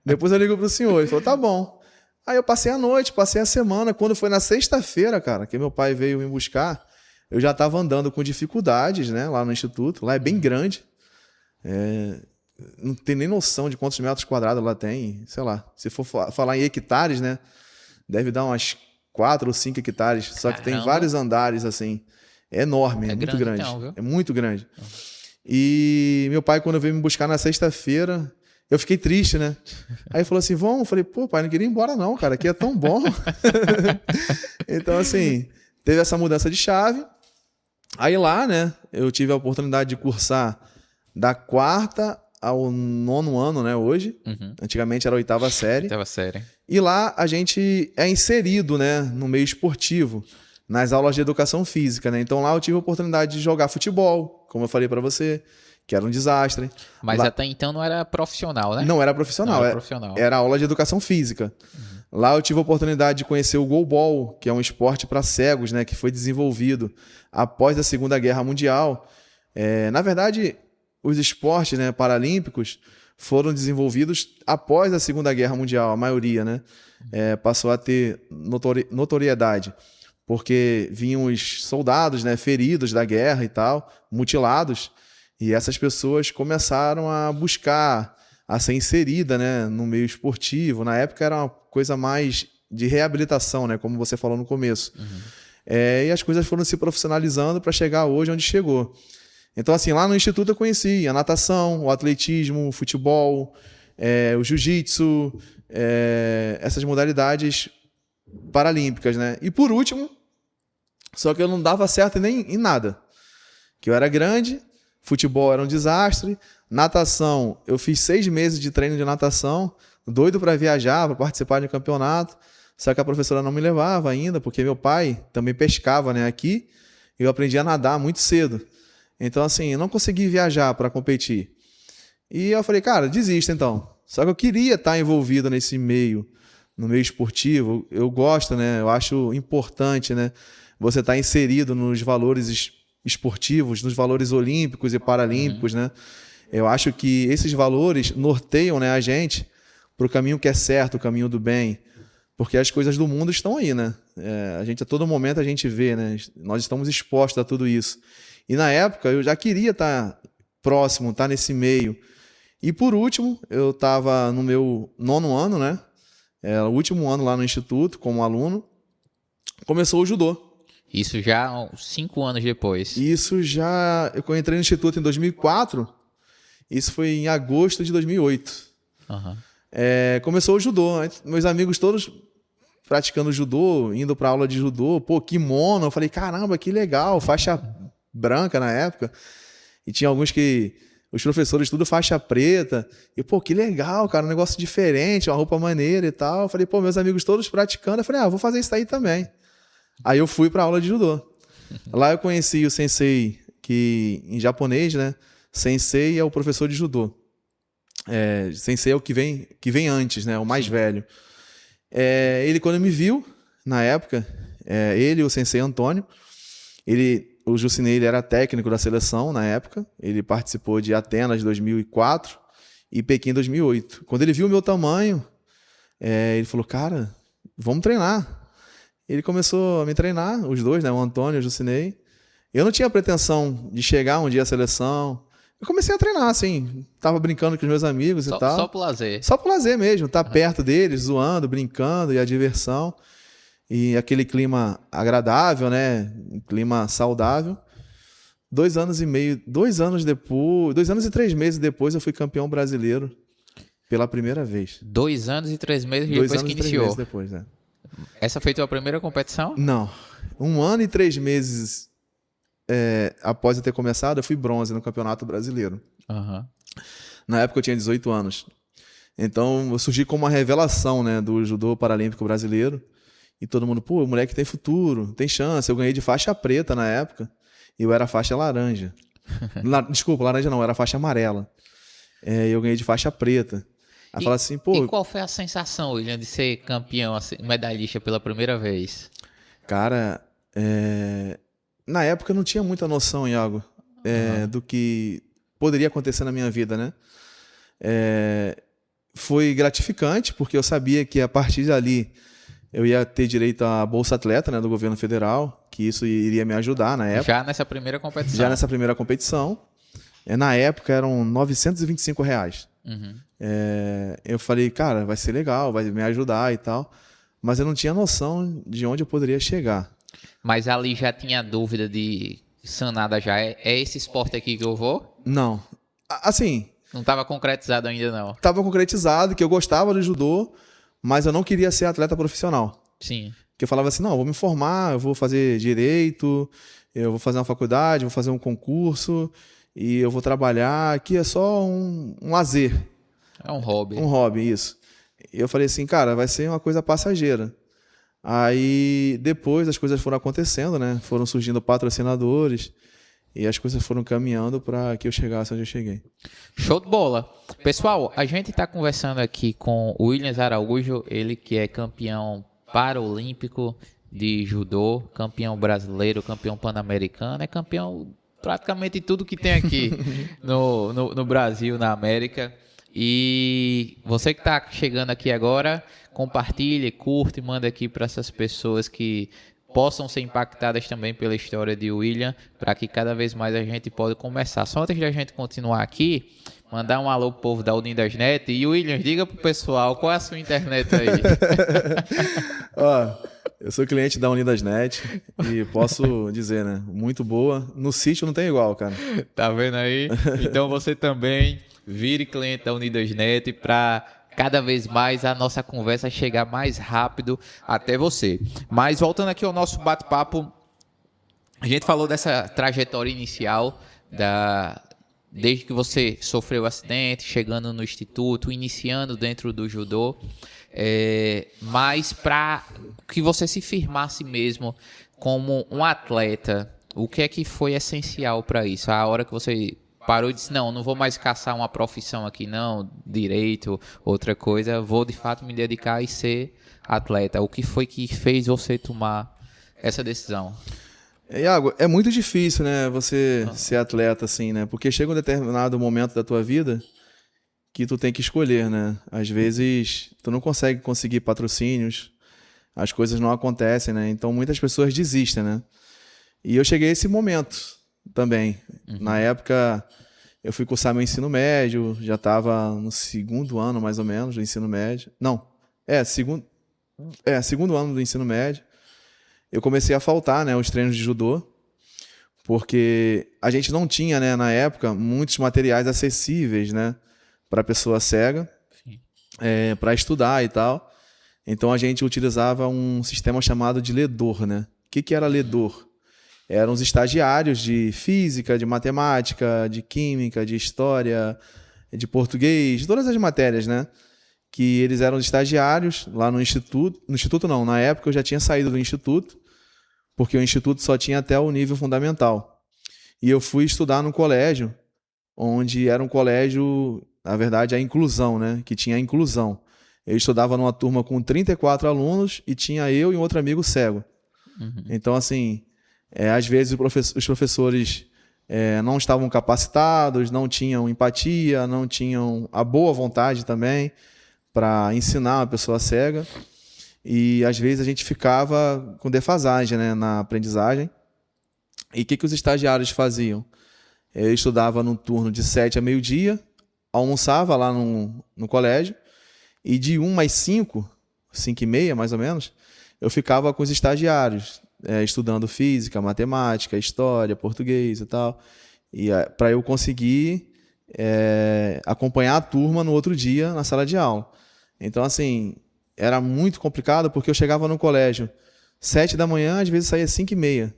Depois eu ligo pro senhor. Ele falou, tá bom. Aí eu passei a noite, passei a semana. Quando foi na sexta-feira, cara, que meu pai veio me buscar, eu já estava andando com dificuldades, né, lá no instituto. Lá é bem grande. Não tem nem noção de quantos metros quadrados lá tem. Sei lá, se for falar em hectares, né, deve dar umas 4 ou 5 hectares. Só que tem vários andares, assim. É enorme, é muito grande. Então, é muito grande. E meu pai, quando veio me buscar na sexta-feira, Eu fiquei triste, né? Aí ele falou assim, vamos? Eu falei, pô, pai, não queria ir embora não, cara, aqui é tão bom. Então, assim, teve essa mudança de chave. Aí lá, né, eu tive a oportunidade de cursar da 4ª ao 9º ano, né, hoje. Antigamente era a 8ª série. 8ª série. E lá a gente é inserido, né, no meio esportivo, nas aulas de educação física, né? Então lá eu tive a oportunidade de jogar futebol, como eu falei pra você, que era um desastre. Mas lá... até então não era profissional, né? Não era profissional, não era profissional. Era aula de educação física. Lá eu tive a oportunidade de conhecer o goalball, que é um esporte para cegos, né, que foi desenvolvido após a Segunda Guerra Mundial. Na verdade, os esportes, né, paralímpicos foram desenvolvidos após a Segunda Guerra Mundial, a maioria, né? Passou a ter notoriedade, porque vinham os soldados, né, feridos da guerra e tal, mutilados, e essas pessoas começaram a buscar, a ser inserida, né, no meio esportivo. Na época era uma coisa mais de reabilitação, né, como você falou no começo. E as coisas foram se profissionalizando para chegar hoje onde chegou. Então, assim, lá no Instituto eu conheci a natação, o atletismo, o futebol, o jiu-jitsu, essas modalidades paralímpicas, né? E por último, só que eu não dava certo nem em nada. Que eu era grande, futebol era um desastre, natação, eu fiz 6 meses de treino de natação, doido para viajar, para participar de um campeonato, só que a professora não me levava ainda, porque meu pai também pescava, né, aqui, e eu aprendi a nadar muito cedo. Então, assim, eu não consegui viajar para competir. E eu falei, cara, desista então. Só que eu queria estar envolvido nesse meio, no meio esportivo. Eu gosto, né? Eu acho importante, né? Você estar inserido nos valores esportivos, nos valores olímpicos e paralímpicos, né? Eu acho que esses valores norteiam, né, a gente para o caminho que é certo, o caminho do bem. Porque as coisas do mundo estão aí, né? A todo momento a gente vê, né? Nós estamos expostos a tudo isso. E na época eu já queria estar próximo, estar nesse meio. E por último, eu estava no meu 9º ano, né? O último ano lá no Instituto, como aluno. Começou o judô. Isso já 5 anos depois. Isso já... Eu entrei no Instituto em 2004. Isso foi em agosto de 2008. Começou o judô. Meus amigos todos praticando judô, indo para aula de judô. Pô, kimono. Eu falei, caramba, que legal. Faixa branca na época, e tinha alguns que os professores tudo faixa preta, e pô, que legal, cara, um negócio diferente, uma roupa maneira e tal. Eu falei, pô, meus amigos todos praticando, eu falei, vou fazer isso aí também. Aí eu fui pra aula de judô. Lá eu conheci o sensei, que em japonês, né, sensei é o professor de judô. Sensei é o que vem antes, né, o mais velho. Ele, quando me viu, na época, ele e o sensei Antônio, o Jucinei, ele era técnico da seleção na época. Ele participou de Atenas 2004 e Pequim 2008. Quando ele viu o meu tamanho, ele falou, cara, vamos treinar. Ele começou a me treinar, os dois, né, o Antônio e o Jucinei. Eu não tinha pretensão de chegar um dia à seleção. Eu comecei a treinar, assim, tava brincando com os meus amigos e tal. Só pro lazer. Só pro lazer mesmo, estar perto deles, zoando, brincando, e a diversão. E aquele clima agradável, né? Um clima saudável. 2 anos e meio, 2 anos depois, 2 anos e 3 meses depois, eu fui campeão brasileiro pela primeira vez. 2 anos e 3 meses 2 depois anos que e 3 iniciou. meses depois, né? Essa foi tua primeira competição? Não. 1 ano e 3 meses após eu ter começado, eu fui bronze no Campeonato Brasileiro. Na época eu tinha 18 anos. Então eu surgi como uma revelação, né, do judô paralímpico brasileiro. E todo mundo, pô, o moleque tem futuro, tem chance. Eu ganhei de faixa preta na época e eu era faixa laranja. Desculpa, laranja não, eu era faixa amarela. Eu ganhei de faixa preta. Aí fala assim, pô... E qual foi a sensação, William, de ser campeão, assim, medalhista pela primeira vez? Cara, na época eu não tinha muita noção, Iago, do que poderia acontecer na minha vida, né? Foi gratificante, porque eu sabia que a partir dali eu ia ter direito à Bolsa Atleta, né, do governo federal, que isso iria me ajudar na época. Já nessa primeira competição? Já nessa primeira competição. Na época eram R$925. Eu falei, cara, vai ser legal, vai me ajudar e tal. Mas eu não tinha noção de onde eu poderia chegar. Mas ali já tinha dúvida de sanada já. É esse esporte aqui que eu vou? Não. Assim, Não estava concretizado ainda, não. Estava concretizado que eu gostava do judô, mas eu não queria ser atleta profissional. Sim. Porque eu falava assim, não, eu vou me formar, eu vou fazer direito, eu vou fazer uma faculdade, vou fazer um concurso e eu vou trabalhar. Aqui é só um lazer. É um hobby. Um hobby, isso. E eu falei assim, cara, vai ser uma coisa passageira. Aí depois as coisas foram acontecendo, né? Foram surgindo patrocinadores e as coisas foram caminhando para que eu chegasse onde eu cheguei. Show de bola. Pessoal, a gente está conversando aqui com o Williams Araújo, ele que é campeão paralímpico de judô, campeão brasileiro, campeão pan-americano, é campeão praticamente de tudo que tem aqui no Brasil, na América. E você que está chegando aqui agora, compartilhe, curte, manda aqui para essas pessoas que possam ser impactadas também pela história de William, para que cada vez mais a gente possa começar. Só antes de a gente continuar aqui, mandar um alô pro povo da Unidasnet. E William, diga pro pessoal, qual é a sua internet aí? Ó, eu sou cliente da Unidasnet e posso dizer, né, muito boa. No sítio não tem igual, cara. Tá vendo aí? Então você também vire cliente da Unidasnet para cada vez mais a nossa conversa chegar mais rápido até você. Mas voltando aqui ao nosso bate-papo, a gente falou dessa trajetória inicial, desde que você sofreu o acidente, chegando no instituto, iniciando dentro do judô, mas para que você se firmasse mesmo como um atleta, o que é que foi essencial para isso? A hora que você parou e disse, não vou mais caçar uma profissão aqui, não, direito, outra coisa, vou de fato me dedicar e ser atleta. O que foi que fez você tomar essa decisão? Iago, é muito difícil, né, você ser atleta assim, né, porque chega um determinado momento da tua vida que tu tem que escolher, né, às vezes tu não conseguir patrocínios, as coisas não acontecem, né, então muitas pessoas desistem, né, e eu cheguei a esse momento também. Na época, eu fui cursar meu ensino médio, já estava no segundo ano, mais ou menos, do ensino médio. Não, segundo ano do ensino médio. Eu comecei a faltar, né, os treinos de judô, porque a gente não tinha, né, na época, muitos materiais acessíveis, né, para pessoa cega, para estudar e tal. Então, a gente utilizava um sistema chamado de ledor, né? O que era ledor? Eram os estagiários de física, de matemática, de química, de história, de português, todas as matérias, né? Que eles eram estagiários lá no instituto. No instituto não, na época eu já tinha saído do instituto, porque o instituto só tinha até o nível fundamental. E eu fui estudar no colégio, onde era um colégio, na verdade, a inclusão, né? Que tinha a inclusão. Eu estudava numa turma com 34 alunos e tinha eu e um outro amigo cego. Então, assim, às vezes os professores não estavam capacitados, não tinham empatia, não tinham a boa vontade também para ensinar uma pessoa cega. E às vezes a gente ficava com defasagem, né, na aprendizagem. E o que os estagiários faziam? Eu estudava num turno de 7 a meio-dia, almoçava lá no colégio, e de 1 às 5, 5h30 mais ou menos, eu ficava com os estagiários, estudando física, matemática, história, português e tal, e para eu conseguir acompanhar a turma no outro dia na sala de aula. Então, assim, era muito complicado porque eu chegava no colégio 7 da manhã, às vezes saía 5h30.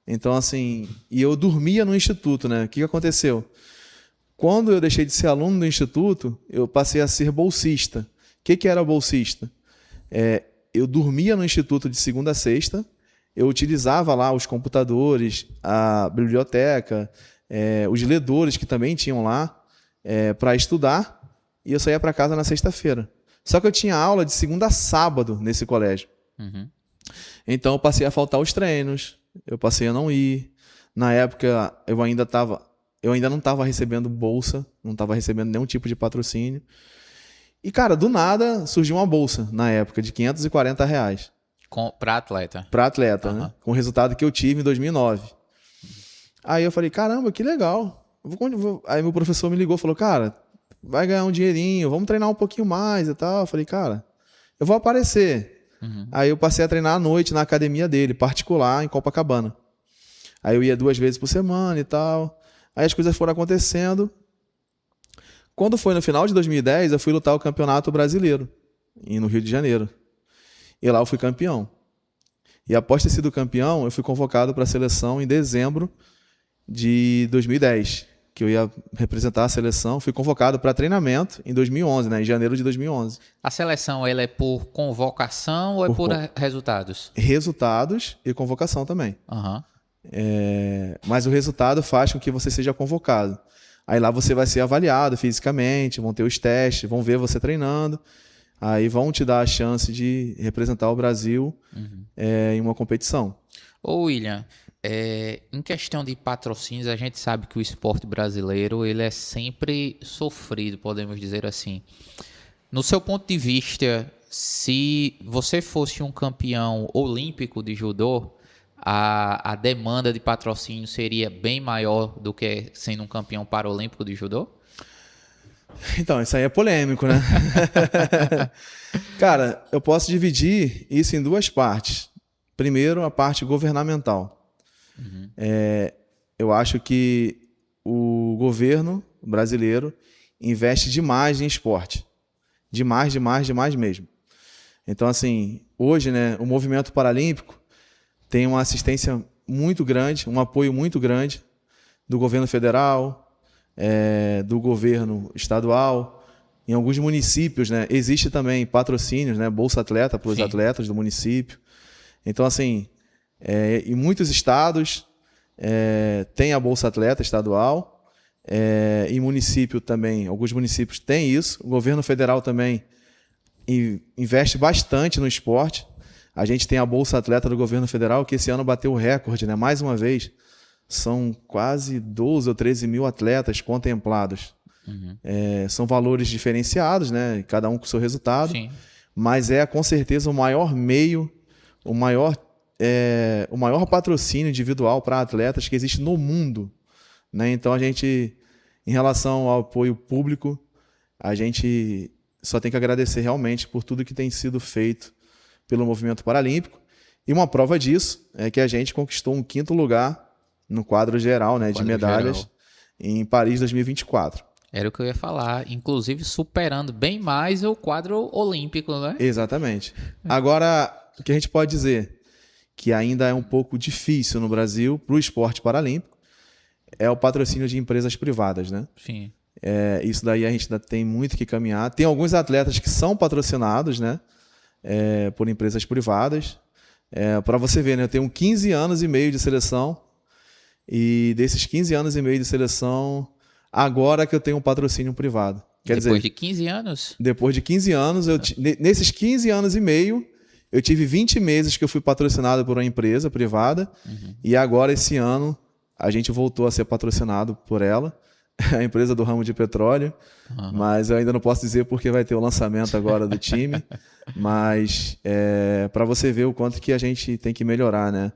Então, assim, e eu dormia no instituto, né? O que aconteceu? Quando eu deixei de ser aluno do instituto, eu passei a ser bolsista. O que era bolsista? Eu dormia no instituto de segunda a sexta, eu utilizava lá os computadores, a biblioteca, os ledores que também tinham lá para estudar, e eu saía para casa na sexta-feira. Só que eu tinha aula de segunda a sábado nesse colégio. Então eu passei a faltar os treinos, eu passei a não ir. Na época eu ainda não estava recebendo bolsa, não estava recebendo nenhum tipo de patrocínio. E, cara, do nada surgiu uma bolsa na época de R$540. Para atleta. Para atleta, né? Com o resultado que eu tive em 2009. Aí eu falei, caramba, que legal. Aí meu professor me ligou e falou, cara, vai ganhar um dinheirinho, vamos treinar um pouquinho mais e tal. Eu falei, cara, eu vou aparecer. Aí eu passei a treinar à noite na academia dele, particular, em Copacabana. Aí eu ia 2 vezes por semana e tal. Aí as coisas foram acontecendo. quando foi no final de 2010, eu fui lutar o Campeonato Brasileiro, no Rio de Janeiro. E lá eu fui campeão. E após ter sido campeão, eu fui convocado para a seleção em dezembro de 2010, que eu ia representar a seleção. Fui convocado para treinamento em 2011, né, em janeiro de 2011. A seleção, ela é por convocação ou é por resultados? Resultados e convocação também. Aham. Mas o resultado faz com que você seja convocado. Aí lá você vai ser avaliado fisicamente, vão ter os testes, vão ver você treinando. Aí vão te dar a chance de representar o Brasil em uma competição. Ô William, em questão de patrocínios, a gente sabe que o esporte brasileiro ele é sempre sofrido, podemos dizer assim. No seu ponto de vista, se você fosse um campeão olímpico de judô, a demanda de patrocínio seria bem maior do que sendo um campeão paralímpico de judô? Então, isso aí é polêmico, né? Cara, eu posso dividir isso em duas partes. Primeiro, a parte governamental. Eu acho que o governo brasileiro investe demais em esporte. Demais, demais, demais mesmo. Então, assim, hoje, né, o movimento paralímpico tem uma assistência muito grande, um apoio muito grande do governo federal, do governo estadual. Em alguns municípios, né, existe também patrocínios, né, Bolsa Atleta para os atletas do município. Então, assim, em muitos estados tem a Bolsa Atleta estadual, em município também, alguns municípios têm isso. O governo federal também investe bastante no esporte. A gente tem a Bolsa Atleta do governo federal, que esse ano bateu o recorde, né, mais uma vez. São quase 12 ou 13 mil atletas contemplados. São valores diferenciados, né? Cada um com o seu resultado. Sim. Mas com certeza o maior meio, o maior patrocínio individual para atletas que existe no mundo, né? Então, a gente, em relação ao apoio público, a gente só tem que agradecer realmente por tudo que tem sido feito pelo movimento paralímpico. E uma prova disso é que a gente conquistou um 5º lugar no quadro geral, né, de medalhas em Paris 2024. Era o que eu ia falar, inclusive superando bem mais o quadro olímpico, né? Exatamente. Agora, o que a gente pode dizer que ainda é um pouco difícil no Brasil para o esporte paralímpico é o patrocínio de empresas privadas, né? Sim. Isso daí a gente ainda tem muito que caminhar. Tem alguns atletas que são patrocinados, né, por empresas privadas. Para você ver, né, eu tenho 15 anos e meio de seleção. E desses 15 anos e meio de seleção, agora que eu tenho um patrocínio privado. Depois de 15 anos? Depois de 15 anos, nesses 15 anos e meio, eu tive 20 meses que eu fui patrocinado por uma empresa privada. E agora, esse ano, a gente voltou a ser patrocinado por ela, a empresa do ramo de petróleo. Mas eu ainda não posso dizer porque vai ter o lançamento agora do time. Mas para você ver o quanto que a gente tem que melhorar, né?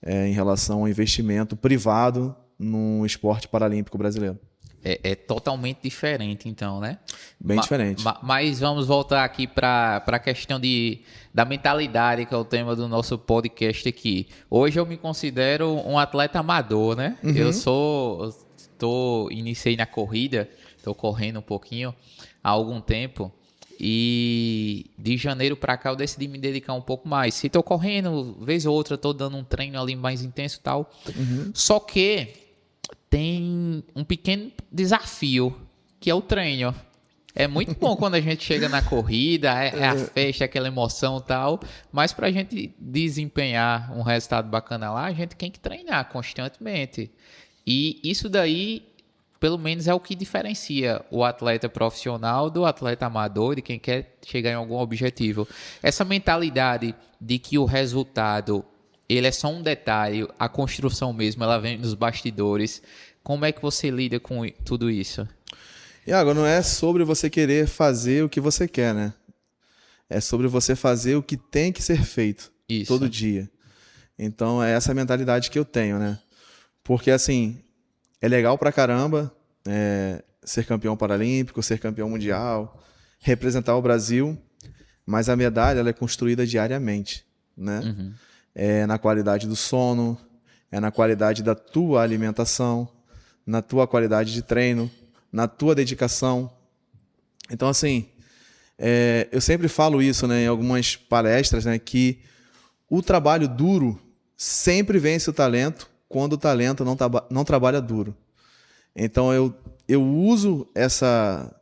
Em relação ao investimento privado no esporte paralímpico brasileiro. É totalmente diferente, então, né? Bem diferente. Mas vamos voltar aqui para a questão da mentalidade, que é o tema do nosso podcast aqui. Hoje eu me considero um atleta amador, né? Iniciei na corrida, estou correndo um pouquinho há algum tempo. E de janeiro para cá eu decidi me dedicar um pouco mais. Se estou correndo, vez ou outra, estou dando um treino ali mais intenso e tal. Só que tem um pequeno desafio, que é o treino. É muito bom quando a gente chega na corrida, a festa, aquela emoção e tal. Mas para a gente desempenhar um resultado bacana lá, a gente tem que treinar constantemente. E isso daí, pelo menos, é o que diferencia o atleta profissional do atleta amador, de quem quer chegar em algum objetivo. Essa mentalidade de que o resultado ele é só um detalhe, a construção mesmo, ela vem nos bastidores. Como é que você lida com tudo isso? Iago, não é sobre você querer fazer o que você quer, né? É sobre você fazer o que tem que ser feito todo dia. Então, é essa mentalidade que eu tenho, né? Porque, assim, é legal pra caramba ser campeão paralímpico, ser campeão mundial, representar o Brasil, mas a medalha ela é construída diariamente, né? É na qualidade do sono, é na qualidade da tua alimentação, na tua qualidade de treino, na tua dedicação, Então, assim, eu sempre falo isso, né, em algumas palestras, né, que o trabalho duro sempre vence o talento quando o talento não trabalha duro. Então, eu uso essa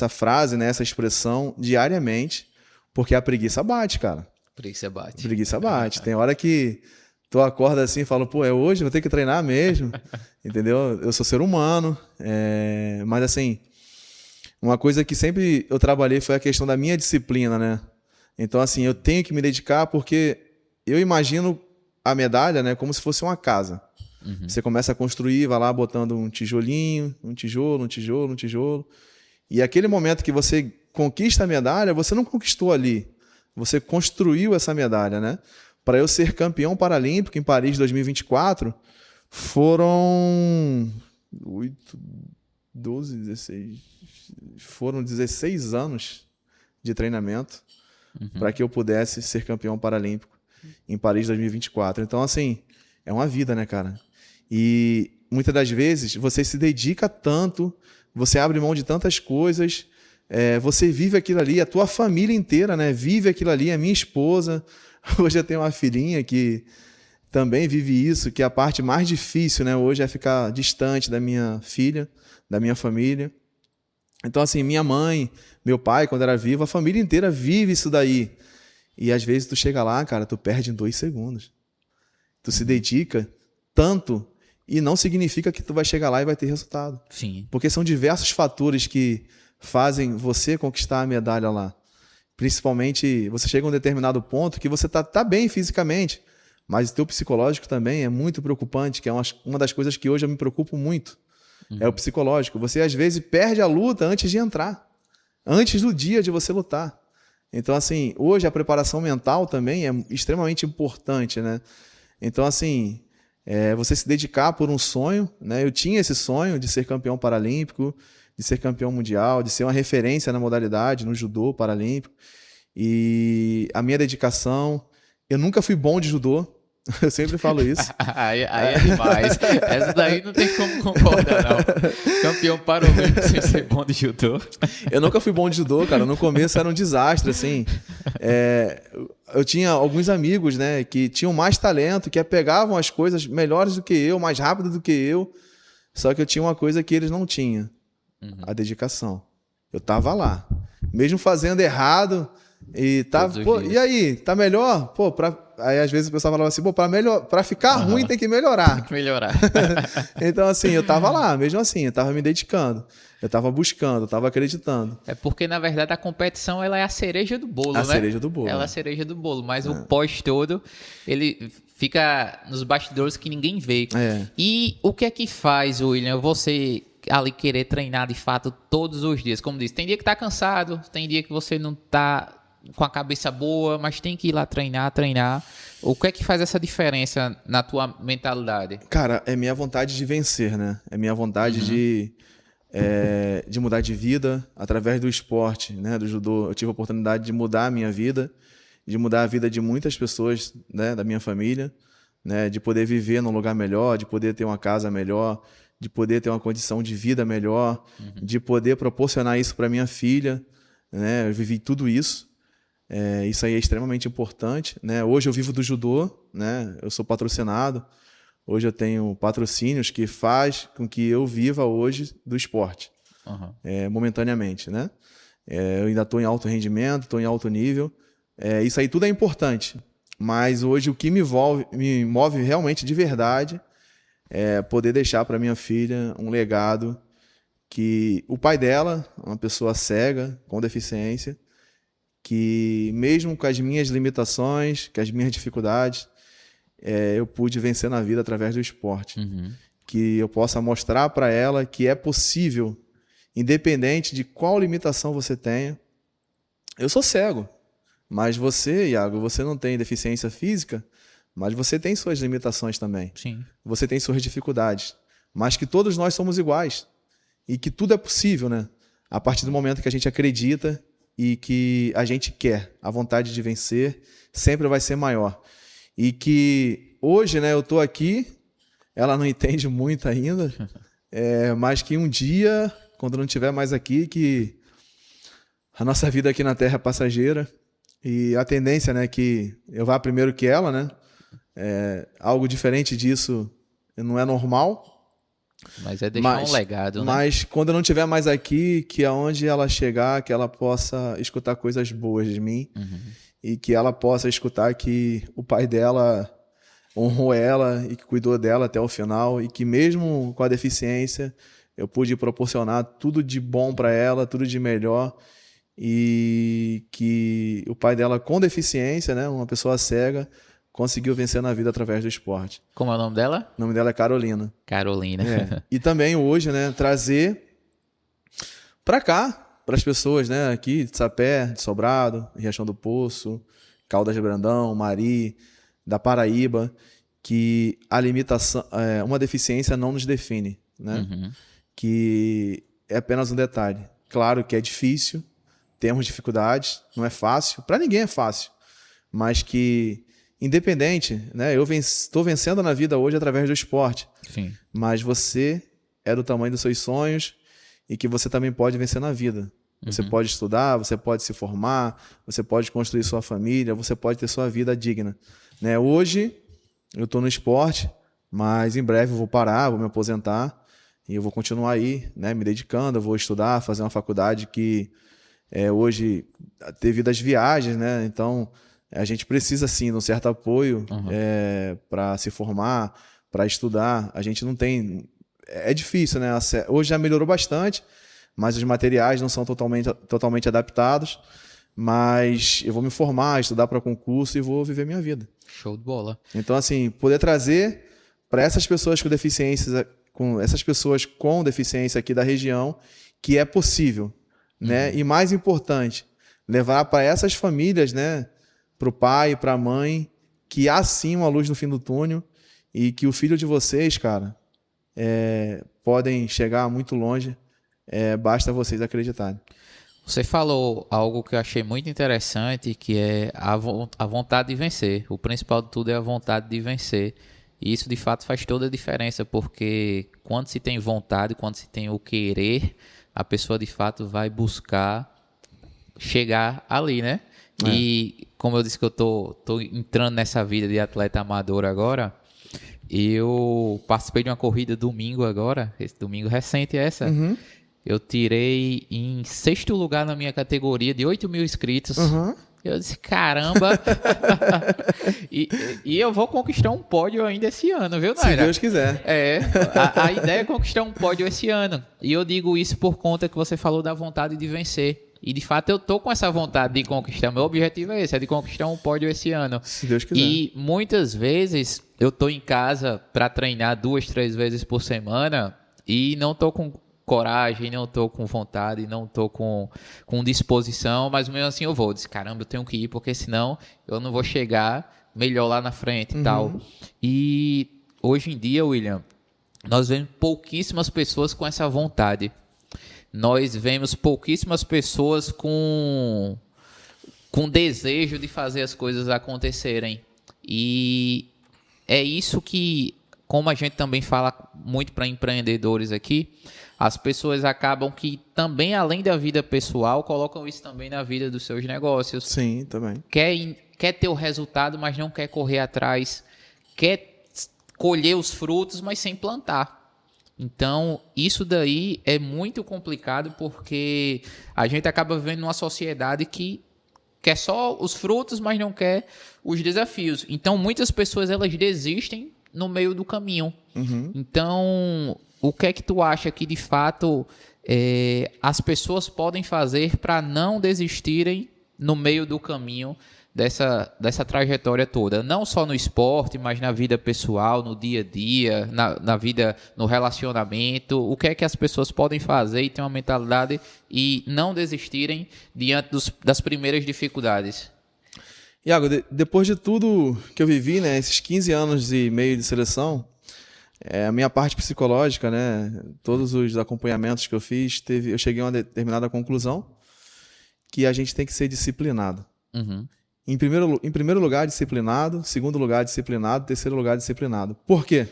frase, né, essa expressão diariamente, porque a preguiça bate, cara. Preguiça bate. Preguiça bate. Tem hora que tu acorda assim e fala, pô, é hoje, vou ter que treinar mesmo, entendeu? Eu sou ser humano, mas assim, uma coisa que sempre eu trabalhei foi a questão da minha disciplina, né? Então, assim, eu tenho que me dedicar porque eu imagino a medalha, né, como se fosse uma casa. Uhum. Você começa a construir, vai lá botando um tijolinho, um tijolo, um tijolo, um tijolo. E aquele momento que você conquista a medalha, você não conquistou ali. Você construiu essa medalha, né? Para eu ser campeão paralímpico em Paris 2024, foram 16 anos de treinamento para que eu pudesse ser campeão paralímpico em Paris 2024. Então, assim, é uma vida, né, cara? E muitas das vezes você se dedica tanto, você abre mão de tantas coisas, você vive aquilo ali, a tua família inteira, né, vive aquilo ali, a minha esposa. Hoje eu tenho uma filhinha que também vive isso, que a parte mais difícil, né, hoje é ficar distante da minha filha, da minha família. Então, assim, minha mãe, meu pai, quando era vivo, a família inteira vive isso daí. E às vezes tu chega lá, cara, tu perde em 2 segundos. Tu se dedica tanto e não significa que tu vai chegar lá e vai ter resultado. Sim. Porque são diversos fatores que fazem você conquistar a medalha lá. Principalmente, você chega a um determinado ponto que você tá bem fisicamente, mas o teu psicológico também é muito preocupante, que é uma das coisas que hoje eu me preocupo muito. É o psicológico. Você, às vezes, perde a luta antes de entrar. Antes do dia de você lutar. Então, assim, hoje a preparação mental também é extremamente importante, né? Então, assim, você se dedicar por um sonho, né? Eu tinha esse sonho de ser campeão paralímpico, de ser campeão mundial, de ser uma referência na modalidade, no judô paralímpico. E a minha dedicação... Eu nunca fui bom de judô. Eu sempre falo isso. aí é demais. Essa daí não tem como concordar, não. Campeão paralímpico sem ser bom de judô. Eu nunca fui bom de judô, cara. No começo era um desastre, assim. Eu tinha alguns amigos, né, que tinham mais talento, que pegavam as coisas melhores do que eu, mais rápido do que eu. Só que eu tinha uma coisa que eles não tinham. A dedicação. Eu tava lá. Mesmo fazendo errado... E aí, tá melhor? Pô, aí às vezes o pessoal falava assim, pô, pra ficar ruim tem que melhorar. Tem que melhorar. Então, assim, eu tava lá, mesmo assim, eu tava me dedicando, eu tava buscando, eu tava acreditando. É porque, na verdade, a competição ela é a cereja do bolo, né? A cereja do bolo. Ela é a cereja do bolo, mas o pós todo, ele fica nos bastidores que ninguém vê. E o que é que faz, William, você ali querer treinar de fato todos os dias? Como disse, tem dia que tá cansado, tem dia que você não tá com a cabeça boa, mas tem que ir lá treinar. O que é que faz essa diferença na tua mentalidade? Cara, é minha vontade de vencer, né? É minha vontade de mudar de vida através do esporte, né? Do judô. Eu tive a oportunidade de mudar a minha vida, de mudar a vida de muitas pessoas, né? Da minha família, né? De poder viver num lugar melhor, de poder ter uma casa melhor, de poder ter uma condição de vida melhor, de poder proporcionar isso para minha filha, né? Eu vivi tudo isso. Isso aí é extremamente importante, né? Hoje eu vivo do judô, né? Eu sou patrocinado. Hoje eu tenho patrocínios que faz com que eu viva hoje do esporte, momentaneamente, né? Eu ainda estou em alto rendimento, estou em alto nível. Isso aí tudo é importante, mas hoje o que me move realmente de verdade é poder deixar para minha filha um legado que o pai dela, uma pessoa cega, com deficiência, que mesmo com as minhas limitações, com as minhas dificuldades, eu pude vencer na vida através do esporte. Que eu possa mostrar para ela que é possível, independente de qual limitação você tenha. Eu sou cego, mas você, Iago, você não tem deficiência física, mas você tem suas limitações também. Sim. Você tem suas dificuldades, mas que todos nós somos iguais e que tudo é possível, né? A partir do momento que a gente acredita e que a gente quer, a vontade de vencer sempre vai ser maior. E que hoje, né, eu estou aqui, ela não entende muito ainda, mas que um dia, quando não estiver mais aqui, que a nossa vida aqui na Terra é passageira e a tendência, né, que eu vá primeiro que ela, né? Algo diferente disso não é normal. Mas é deixar um legado, né? Mas quando eu não estiver mais aqui, que aonde ela chegar, que ela possa escutar coisas boas de mim e que ela possa escutar que o pai dela honrou ela e que cuidou dela até o final e que mesmo com a deficiência eu pude proporcionar tudo de bom para ela, tudo de melhor e que o pai dela com deficiência, né, uma pessoa cega, conseguiu vencer na vida através do esporte. Como é o nome dela? O nome dela é Carolina. Carolina. E também hoje, né, trazer para cá, para as pessoas, né, aqui de Sapé, de Sobrado, Riachão do Poço, Caldas de Brandão, Mari, da Paraíba, que a limitação, uma deficiência não nos define, né? Que é apenas um detalhe. Claro que é difícil, temos dificuldades, não é fácil, para ninguém é fácil, mas que independente, né? Eu estou vencendo na vida hoje através do esporte. Sim. Mas você é do tamanho dos seus sonhos e que você também pode vencer na vida. Você pode estudar, você pode se formar, você pode construir sua família, você pode ter sua vida digna. Né? Hoje eu estou no esporte, mas em breve eu vou parar, vou me aposentar e eu vou continuar aí, né? Me dedicando, eu vou estudar, fazer uma faculdade que hoje, devido às viagens, né? Então a gente precisa, sim, de um certo apoio para se formar, para estudar. A gente não tem... É difícil, né? Hoje já melhorou bastante, mas os materiais não são totalmente adaptados. Mas eu vou me formar, estudar para concurso e vou viver minha vida. Show de bola. Então, assim, poder trazer para essas pessoas com deficiências, essas pessoas com deficiência aqui da região, que é possível, né? E mais importante, levar para essas famílias, né? Para o pai, para a mãe, que há sim uma luz no fim do túnel e que o filho de vocês, cara, podem chegar muito longe, basta vocês acreditarem. Você falou algo que eu achei muito interessante, que é a vontade de vencer. O principal de tudo é a vontade de vencer. E isso, de fato, faz toda a diferença, porque quando se tem vontade, quando se tem o querer, a pessoa, de fato, vai buscar chegar ali, né? E como eu disse que eu tô entrando nessa vida de atleta amador agora, eu participei de uma corrida domingo agora, esse domingo recente essa. Eu tirei em 6º lugar na minha categoria de 8 mil inscritos. Eu disse, caramba! e eu vou conquistar um pódio ainda esse ano, viu, Naira? Se Deus quiser. A ideia é conquistar um pódio esse ano. E eu digo isso por conta que você falou da vontade de vencer. E, de fato, eu tô com essa vontade de conquistar. Meu objetivo é esse, é de conquistar um pódio esse ano. Se Deus quiser. E, muitas vezes, eu tô em casa para treinar 2, 3 vezes por semana e não tô com coragem, não tô com vontade, não tô com disposição, mas mesmo assim eu vou. Eu disse, caramba, eu tenho que ir, porque senão eu não vou chegar melhor lá na frente e tal. E, hoje em dia, William, nós vemos pouquíssimas pessoas com essa vontade. Nós vemos pouquíssimas pessoas com desejo de fazer as coisas acontecerem. E é isso que, como a gente também fala muito para empreendedores aqui, as pessoas acabam que também, além da vida pessoal, colocam isso também na vida dos seus negócios. Sim, também. Quer ter o resultado, mas não quer correr atrás. Quer colher os frutos, mas sem plantar. Então, isso daí é muito complicado, porque a gente acaba vivendo numa sociedade que quer só os frutos, mas não quer os desafios. Então, muitas pessoas elas desistem no meio do caminho. Então, o que é que tu acha que, de fato, as pessoas podem fazer para não desistirem no meio do caminho dessa trajetória toda? Não só no esporte, mas na vida pessoal, no dia a dia, na vida, no relacionamento. O que é que as pessoas podem fazer e ter uma mentalidade e não desistirem diante das primeiras dificuldades? Iago, depois de tudo que eu vivi, né, esses 15 anos e meio de seleção, a minha parte psicológica, né, todos os acompanhamentos que eu fiz, eu cheguei a uma determinada conclusão que a gente tem que ser disciplinado. Em primeiro lugar, disciplinado. Segundo lugar, disciplinado. Terceiro lugar, disciplinado. Por quê?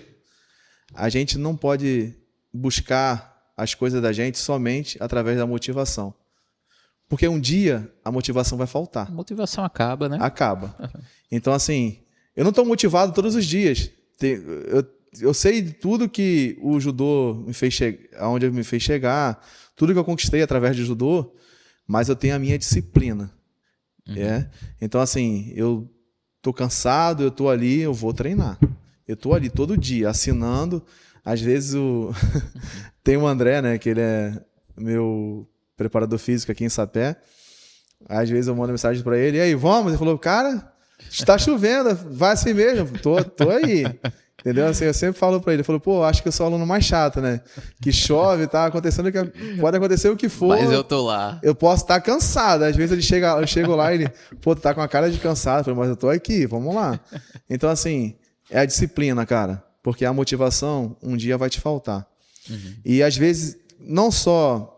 A gente não pode buscar as coisas da gente somente através da motivação. Porque um dia a motivação vai faltar. A motivação acaba, né? Acaba. Então, assim, eu não estou motivado todos os dias. Eu sei de tudo que o judô me fez aonde me fez chegar, tudo que eu conquistei através do judô, mas eu tenho a minha disciplina. Então, assim, eu tô cansado, eu tô ali, eu vou treinar. Eu tô ali todo dia, assinando. Às vezes tem o André, né, que ele é meu preparador físico aqui em Sapé. Às vezes eu mando mensagem para ele, e aí, vamos? Ele falou, cara, está chovendo, vai assim mesmo. Tô aí. Entendeu? Assim, eu sempre falo para ele, falou, pô, acho que eu sou o aluno mais chato, né? Que chove, tá acontecendo, pode acontecer o que for. Mas eu tô lá. Eu posso estar cansado. Às vezes eu chego lá e ele, pô, tu tá com a cara de cansado. Eu falei, mas eu tô aqui, vamos lá. Então, assim, é a disciplina, cara. Porque a motivação um dia vai te faltar. E às vezes, não só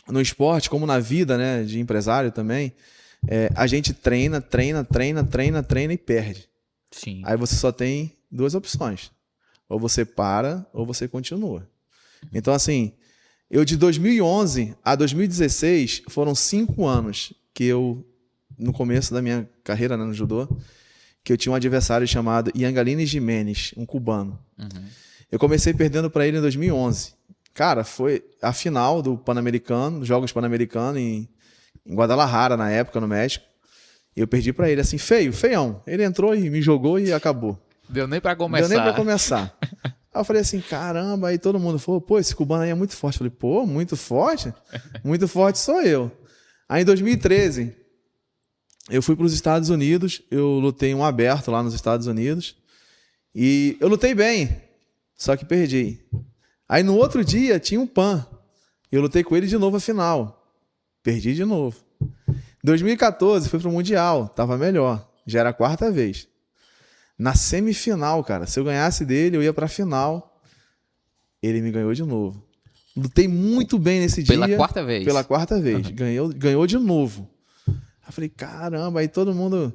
no esporte, como na vida, né, de empresário também, a gente treina e perde. Sim. Aí você só tem duas opções. Ou você para, ou você continua. Então, assim, eu de 2011 a 2016, foram 5 anos que eu, no começo da minha carreira, né, no judô, que eu tinha um adversário chamado Yangalini Jimenez, um cubano. Eu comecei perdendo para ele em 2011. Cara, foi a final do Pan-Americano, dos Jogos Pan-Americanos em Guadalajara, na época, no México. E eu perdi para ele, assim, feião. Ele entrou e me jogou e acabou. Deu nem pra começar. Aí eu falei assim, caramba, aí todo mundo falou, pô, esse cubano aí é muito forte. Eu falei, pô, muito forte? Muito forte sou eu. Aí em 2013, eu fui para os Estados Unidos, eu lutei um aberto lá nos Estados Unidos, e eu lutei bem, só que perdi. Aí no outro dia tinha um Pan, eu lutei com ele de novo a final, perdi de novo. Em 2014, fui para o Mundial, tava melhor, já era a 4ª vez. Na semifinal, cara, se eu ganhasse dele, eu ia pra final. Ele me ganhou de novo. Lutei muito bem nesse dia. Pela 4ª vez? Pela 4ª vez. Ganhou de novo. Aí eu falei, caramba, aí todo mundo...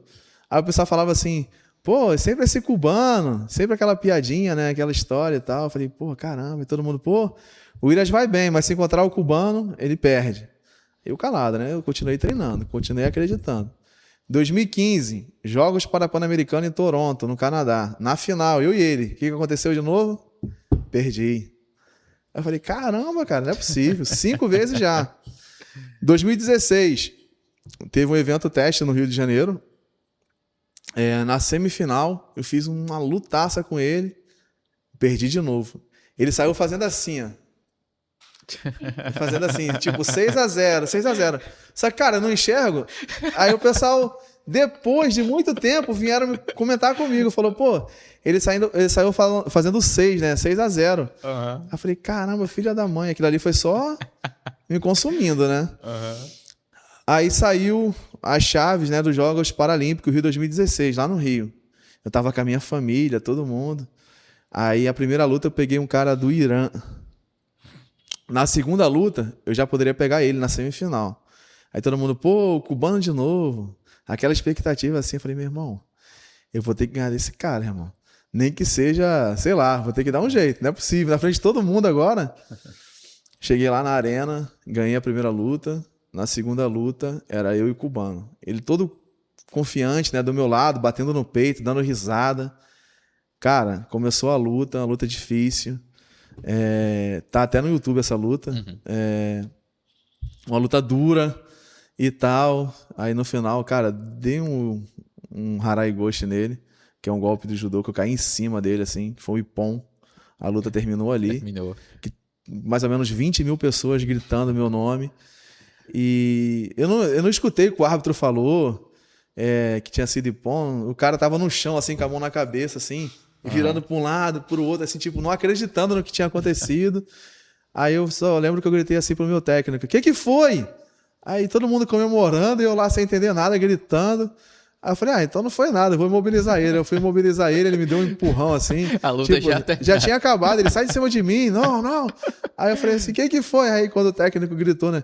Aí o pessoal falava assim, pô, sempre esse cubano, sempre aquela piadinha, né, aquela história e tal. Eu falei, pô, caramba, e todo mundo, pô, o Williams vai bem, mas se encontrar o cubano, ele perde. Eu calado, né, eu continuei treinando, continuei acreditando. 2015, Jogos para Pan-Americano em Toronto, no Canadá. Na final, eu e ele. O que aconteceu de novo? Perdi. Eu falei, caramba, cara, não é possível. 5 vezes já. 2016, teve um evento teste no Rio de Janeiro. Na semifinal, eu fiz uma lutaça com ele. Perdi de novo. Ele saiu fazendo assim, ó. Fazendo assim, tipo 6-0. Só que, cara, eu não enxergo. Aí o pessoal, depois de muito tempo, vieram comentar comigo. Falou, pô, ele saiu fazendo 6, né? 6-0. Aí eu falei, caramba, filha da mãe. Aquilo ali foi só me consumindo, né? Aí saiu as chaves, né, dos Jogos Paralímpicos Rio 2016, lá no Rio. Eu tava com a minha família, todo mundo. Aí a primeira luta eu peguei um cara do Irã. Na segunda luta, eu já poderia pegar ele na semifinal. Aí todo mundo, pô, o cubano de novo. Aquela expectativa assim, eu falei, meu irmão, eu vou ter que ganhar desse cara, irmão. Nem que seja, sei lá, vou ter que dar um jeito, não é possível. Na frente de todo mundo agora. Cheguei lá na arena, ganhei a primeira luta. Na segunda luta, era eu e o cubano. Ele todo confiante, né, do meu lado, batendo no peito, dando risada. Cara, começou a luta, uma luta difícil. Tá até no YouTube essa luta. Uma luta dura e tal. Aí no final, cara, dei um Harai Goshi nele, que é um golpe do judô que eu caí em cima dele, assim, que foi um ippon. A luta terminou ali. Mais ou menos 20 mil pessoas gritando meu nome. E eu não escutei o que o árbitro falou, que tinha sido ippon. O cara tava no chão, assim, com a mão na cabeça, assim, virando para um lado, para o outro, assim, tipo, não acreditando no que tinha acontecido. Aí eu só lembro que eu gritei assim pro meu técnico, o que foi? Aí todo mundo comemorando e eu lá sem entender nada, gritando. Aí eu falei, então não foi nada, eu vou imobilizar ele. Eu fui imobilizar ele, ele me deu um empurrão assim. A luta tipo, já tinha acabado, ele sai de cima de mim, não. Aí eu falei assim, o que foi? Aí quando o técnico gritou, né?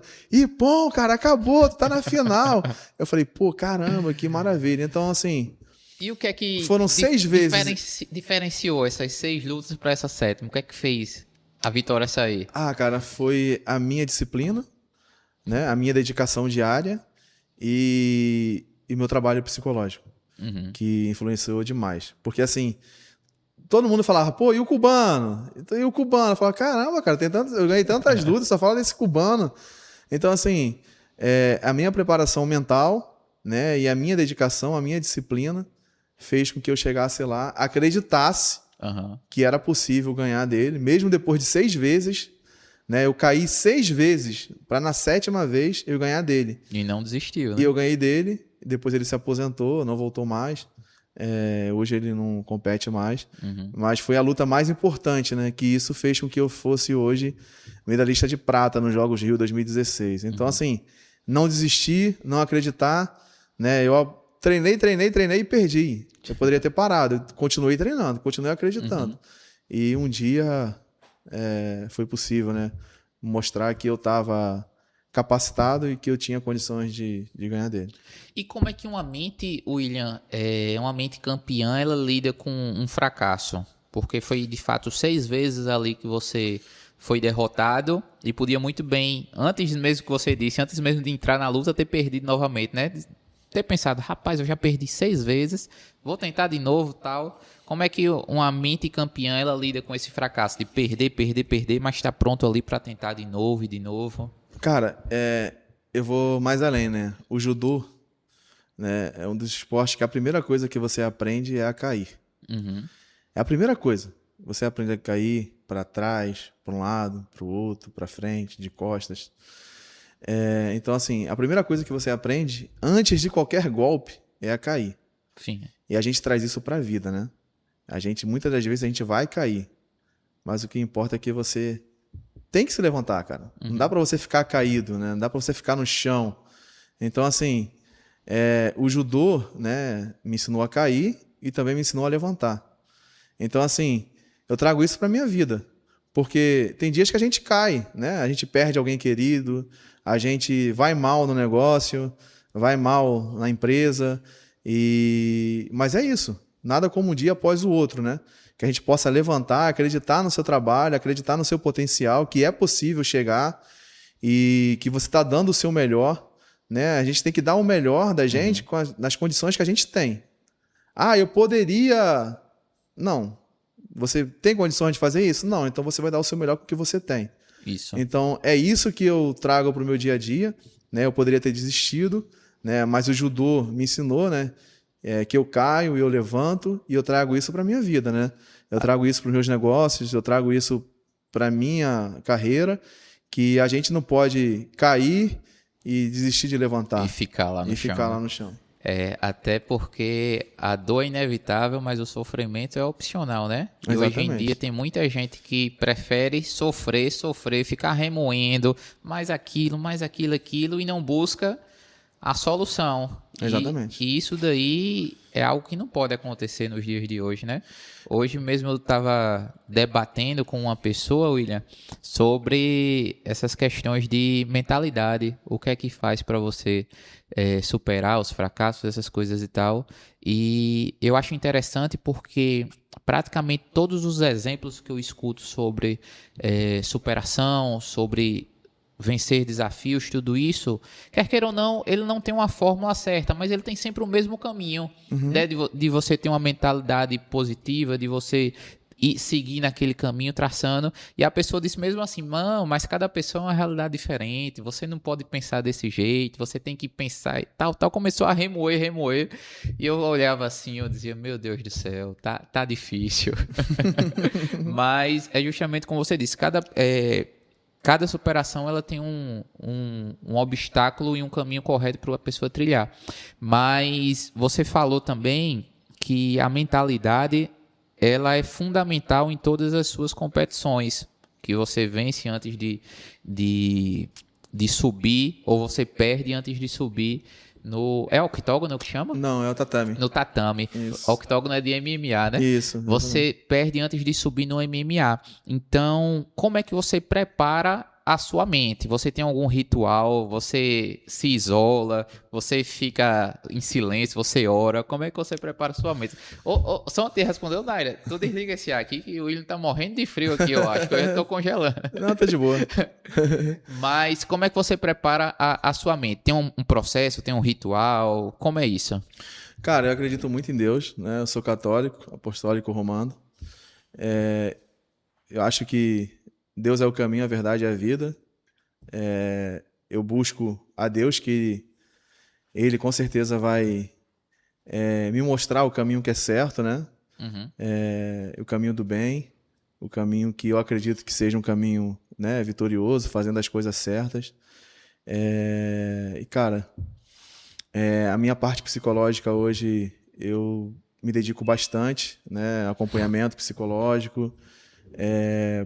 Pô, cara, acabou, tu tá na final. Eu falei, pô, caramba, que maravilha. Então, assim... E o que é que foram 6 vezes. Diferenciou essas 6 lutas para essa 7ª? O que é que fez a vitória sair? Cara, foi a minha disciplina, né? A minha dedicação diária e meu trabalho psicológico, que influenciou demais. Porque, assim, todo mundo falava, pô, e o cubano? E o cubano? Eu falava, caramba, cara, eu ganhei tantas lutas, só fala desse cubano. Então, assim, a minha preparação mental, né, e a minha dedicação, a minha disciplina, fez com que eu chegasse lá, acreditasse que era possível ganhar dele, mesmo depois de 6 vezes, né? Eu caí 6 vezes para na 7ª vez eu ganhar dele. E não desistiu, né? E eu ganhei dele, depois ele se aposentou, não voltou mais. Hoje ele não compete mais. Mas foi a luta mais importante, né? Que isso fez com que eu fosse hoje medalhista de prata nos Jogos Rio 2016. Então, assim, não desistir, não acreditar, né? Eu treinei e perdi. Eu poderia ter parado. Eu continuei treinando, continuei acreditando. E um dia foi possível, né? Mostrar que eu estava capacitado e que eu tinha condições de ganhar dele. E como é que uma mente, William, uma mente campeã, ela lida com um fracasso? Porque foi, de fato, 6 vezes ali que você foi derrotado e podia muito bem, antes mesmo que você disse, antes mesmo de entrar na luta, ter perdido novamente, né? Ter pensado, rapaz, eu já perdi 6 vezes, vou tentar de novo, tal. Como é que uma mente campeã, ela lida com esse fracasso de perder, mas está pronto ali para tentar de novo e de novo? Cara, eu vou mais além, né? O judô, né, é um dos esportes que a primeira coisa que você aprende é a cair. É a primeira coisa. Você aprende a cair para trás, para um lado, para o outro, para frente, de costas. Então, assim, a primeira coisa que você aprende, antes de qualquer golpe, é a cair. Sim. E a gente traz isso para a vida, né? Muitas das vezes a gente vai cair, mas o que importa é que você tem que se levantar, cara. Não dá para você ficar caído, né? Não dá para você ficar no chão. Então, assim, o judô, né, me ensinou a cair e também me ensinou a levantar. Então, assim, eu trago isso para minha vida, porque tem dias que a gente cai, né? A gente perde alguém querido, a gente vai mal no negócio, vai mal na empresa, mas é isso. Nada como um dia após o outro, né? Que a gente possa levantar, acreditar no seu trabalho, acreditar no seu potencial, que é possível chegar e que você está dando o seu melhor, né? A gente tem que dar o melhor da gente nas condições que a gente tem. Ah, eu poderia... Não. Você tem condições de fazer isso? Não. Então você vai dar o seu melhor com o que você tem. Isso. Então é isso que eu trago para o meu dia a dia, né? Eu poderia ter desistido, né? Mas o judô me ensinou, né? Que eu caio e eu levanto e eu trago isso para a minha vida, né? Eu trago isso para os meus negócios, eu trago isso para a minha carreira, que a gente não pode cair e desistir de levantar. E ficar lá no chão. Ficar lá no chão. Até porque a dor é inevitável, mas o sofrimento é opcional, né? E Exatamente. hoje em dia tem muita gente que prefere sofrer, ficar remoendo mais aquilo, e não busca a solução. Exatamente. E isso daí é algo que não pode acontecer nos dias de hoje, né? Hoje mesmo eu estava debatendo com uma pessoa, William, sobre essas questões de mentalidade. O que é que faz para você superar os fracassos, essas coisas e tal. E eu acho interessante porque praticamente todos os exemplos que eu escuto sobre superação, sobre vencer desafios, tudo isso, quer queira ou não, ele não tem uma fórmula certa, mas ele tem sempre o mesmo caminho, né? De você ter uma mentalidade positiva, de você seguir naquele caminho, traçando, e a pessoa disse mesmo assim, não, mas cada pessoa é uma realidade diferente, você não pode pensar desse jeito, você tem que pensar e tal, começou a remoer, e eu olhava assim, eu dizia, meu Deus do céu, tá difícil. Mas é justamente como você disse, cada superação ela tem um obstáculo e um caminho correto para a pessoa trilhar. Mas você falou também que a mentalidade ela é fundamental em todas as suas competições, que você vence antes de subir ou você perde antes de subir. É octógono que chama? Não, é o tatame. No tatame. Isso. Octógono é de MMA, né? Isso. Você perde antes de subir no MMA. Então, como é que você prepara a sua mente? Você tem algum ritual? Você se isola? Você fica em silêncio? Você ora? Como é que você prepara a sua mente? Só te respondeu, Naira. Tu desliga esse ar aqui que o William tá morrendo de frio aqui, eu acho. Que eu já tô congelando. Não, tá de boa. Mas como é que você prepara a sua mente? Tem um processo? Tem um ritual? Como é isso? Cara, eu acredito muito em Deus, né? Eu sou católico, apostólico romano. Eu acho que Deus é o caminho, a verdade e a vida. Eu busco a Deus, que Ele com certeza vai me mostrar o caminho que é certo, né? Uhum. O caminho do bem, o caminho que eu acredito que seja um caminho, né, vitorioso, fazendo as coisas certas. E, cara, a minha parte psicológica hoje eu me dedico bastante, né? Acompanhamento psicológico,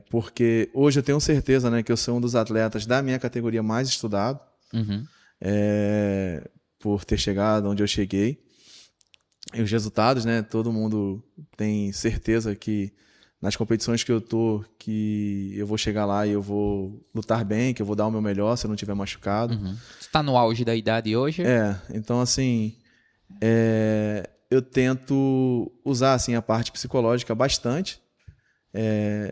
porque hoje eu tenho certeza, né, que eu sou um dos atletas da minha categoria mais estudado, Uhum. por ter chegado onde eu cheguei. E os resultados, né? Todo mundo tem certeza que nas competições que eu tô, que eu vou chegar lá e eu vou lutar bem, que eu vou dar o meu melhor se eu não estiver machucado. Uhum. Você tá no auge da idade hoje? Então assim, eu tento usar assim a parte psicológica bastante.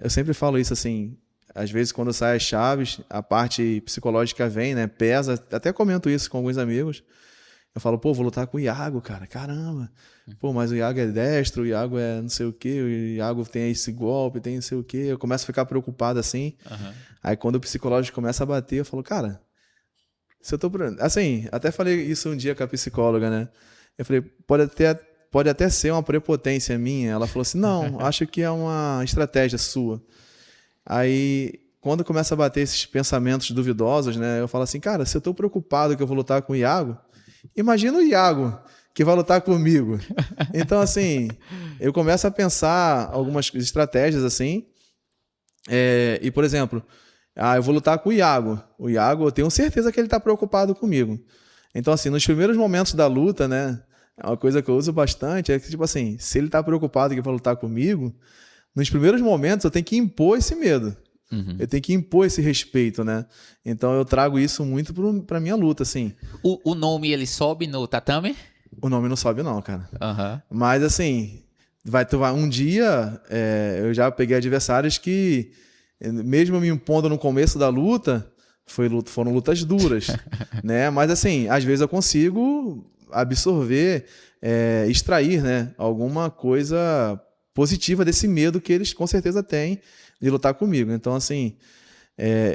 Eu sempre falo isso assim, às vezes quando sai as chaves, a parte psicológica vem, né? Pesa. Até comento isso com alguns amigos. Eu falo, pô, vou lutar com o Iago, cara, caramba. Pô, mas o Iago é destro, o Iago é não sei o quê, o Iago tem esse golpe, tem não sei o quê. Eu começo a ficar preocupado assim. Uhum. Aí quando o psicológico começa a bater, eu falo, cara, se eu tô... Assim, até falei isso um dia com a psicóloga, né? Eu falei, pode até ser uma prepotência minha. Ela falou assim, não, acho que é uma estratégia sua. Aí, quando começa a bater esses pensamentos duvidosos, né? Eu falo assim, cara, se eu tô preocupado que eu vou lutar com o Iago, imagina o Iago que vai lutar comigo. Então, assim, eu começo a pensar algumas estratégias assim. E, por exemplo, eu vou lutar com o Iago. O Iago, eu tenho certeza que ele está preocupado comigo. Então, assim, nos primeiros momentos da luta, né? Uma coisa que eu uso bastante é que, tipo assim, se ele está preocupado que vai lutar comigo, nos primeiros momentos eu tenho que impor esse medo. Uhum. Eu tenho que impor esse respeito, né? Então eu trago isso muito pra minha luta, assim. O nome, ele sobe no tatame? O nome não sobe não, cara. Uhum. Mas assim, um dia eu já peguei adversários que, mesmo eu me impondo no começo da luta, foram lutas duras, né? Mas assim, às vezes eu consigo absorver, extrair, né, alguma coisa positiva desse medo que eles com certeza têm de lutar comigo. Então, assim,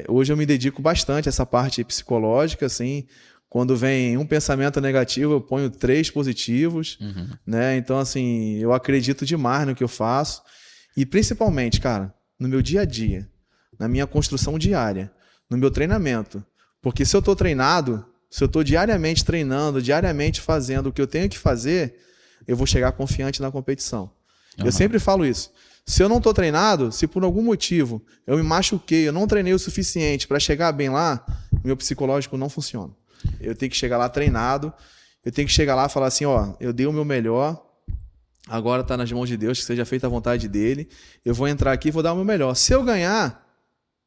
hoje eu me dedico bastante a essa parte psicológica, assim. Quando vem um pensamento negativo, eu ponho 3 positivos, né? Então, assim, eu acredito demais no que eu faço. E, principalmente, cara, no meu dia a dia, na minha construção diária, no meu treinamento. Porque se eu estou treinado, se eu estou diariamente treinando, diariamente fazendo o que eu tenho que fazer, eu vou chegar confiante na competição. Eu sempre falo isso. Se eu não estou treinado, se por algum motivo eu me machuquei, eu não treinei o suficiente para chegar bem lá, meu psicológico não funciona. Eu tenho que chegar lá treinado, eu tenho que chegar lá e falar assim, ó, eu dei o meu melhor, agora está nas mãos de Deus, que seja feita a vontade dele, eu vou entrar aqui e vou dar o meu melhor. Se eu ganhar,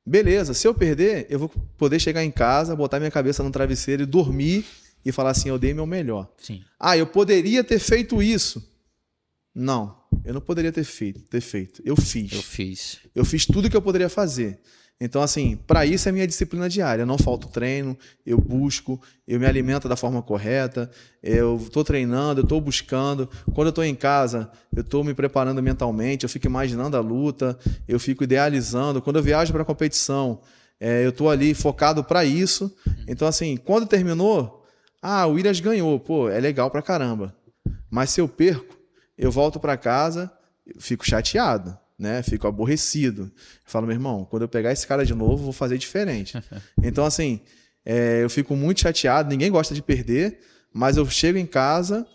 beleza. Se eu perder, eu vou poder chegar em casa, botar minha cabeça no travesseiro e dormir e falar assim, eu dei meu melhor. Sim. Eu poderia ter feito isso. Não, eu não poderia ter feito. Eu fiz. Eu fiz tudo que eu poderia fazer. Então, assim, para isso é minha disciplina diária. Eu não falto treino, eu busco, eu me alimento da forma correta, eu estou treinando, eu estou buscando. Quando eu estou em casa, eu estou me preparando mentalmente, eu fico imaginando a luta, eu fico idealizando. Quando eu viajo para a competição, eu estou ali focado para isso. Então, assim, quando terminou, o Williams ganhou. Pô, é legal pra caramba. Mas se eu perco, eu volto para casa, eu fico chateado, né? Fico aborrecido. Eu falo, meu irmão, quando eu pegar esse cara de novo, vou fazer diferente. Então, assim, eu fico muito chateado. Ninguém gosta de perder, mas eu chego em casa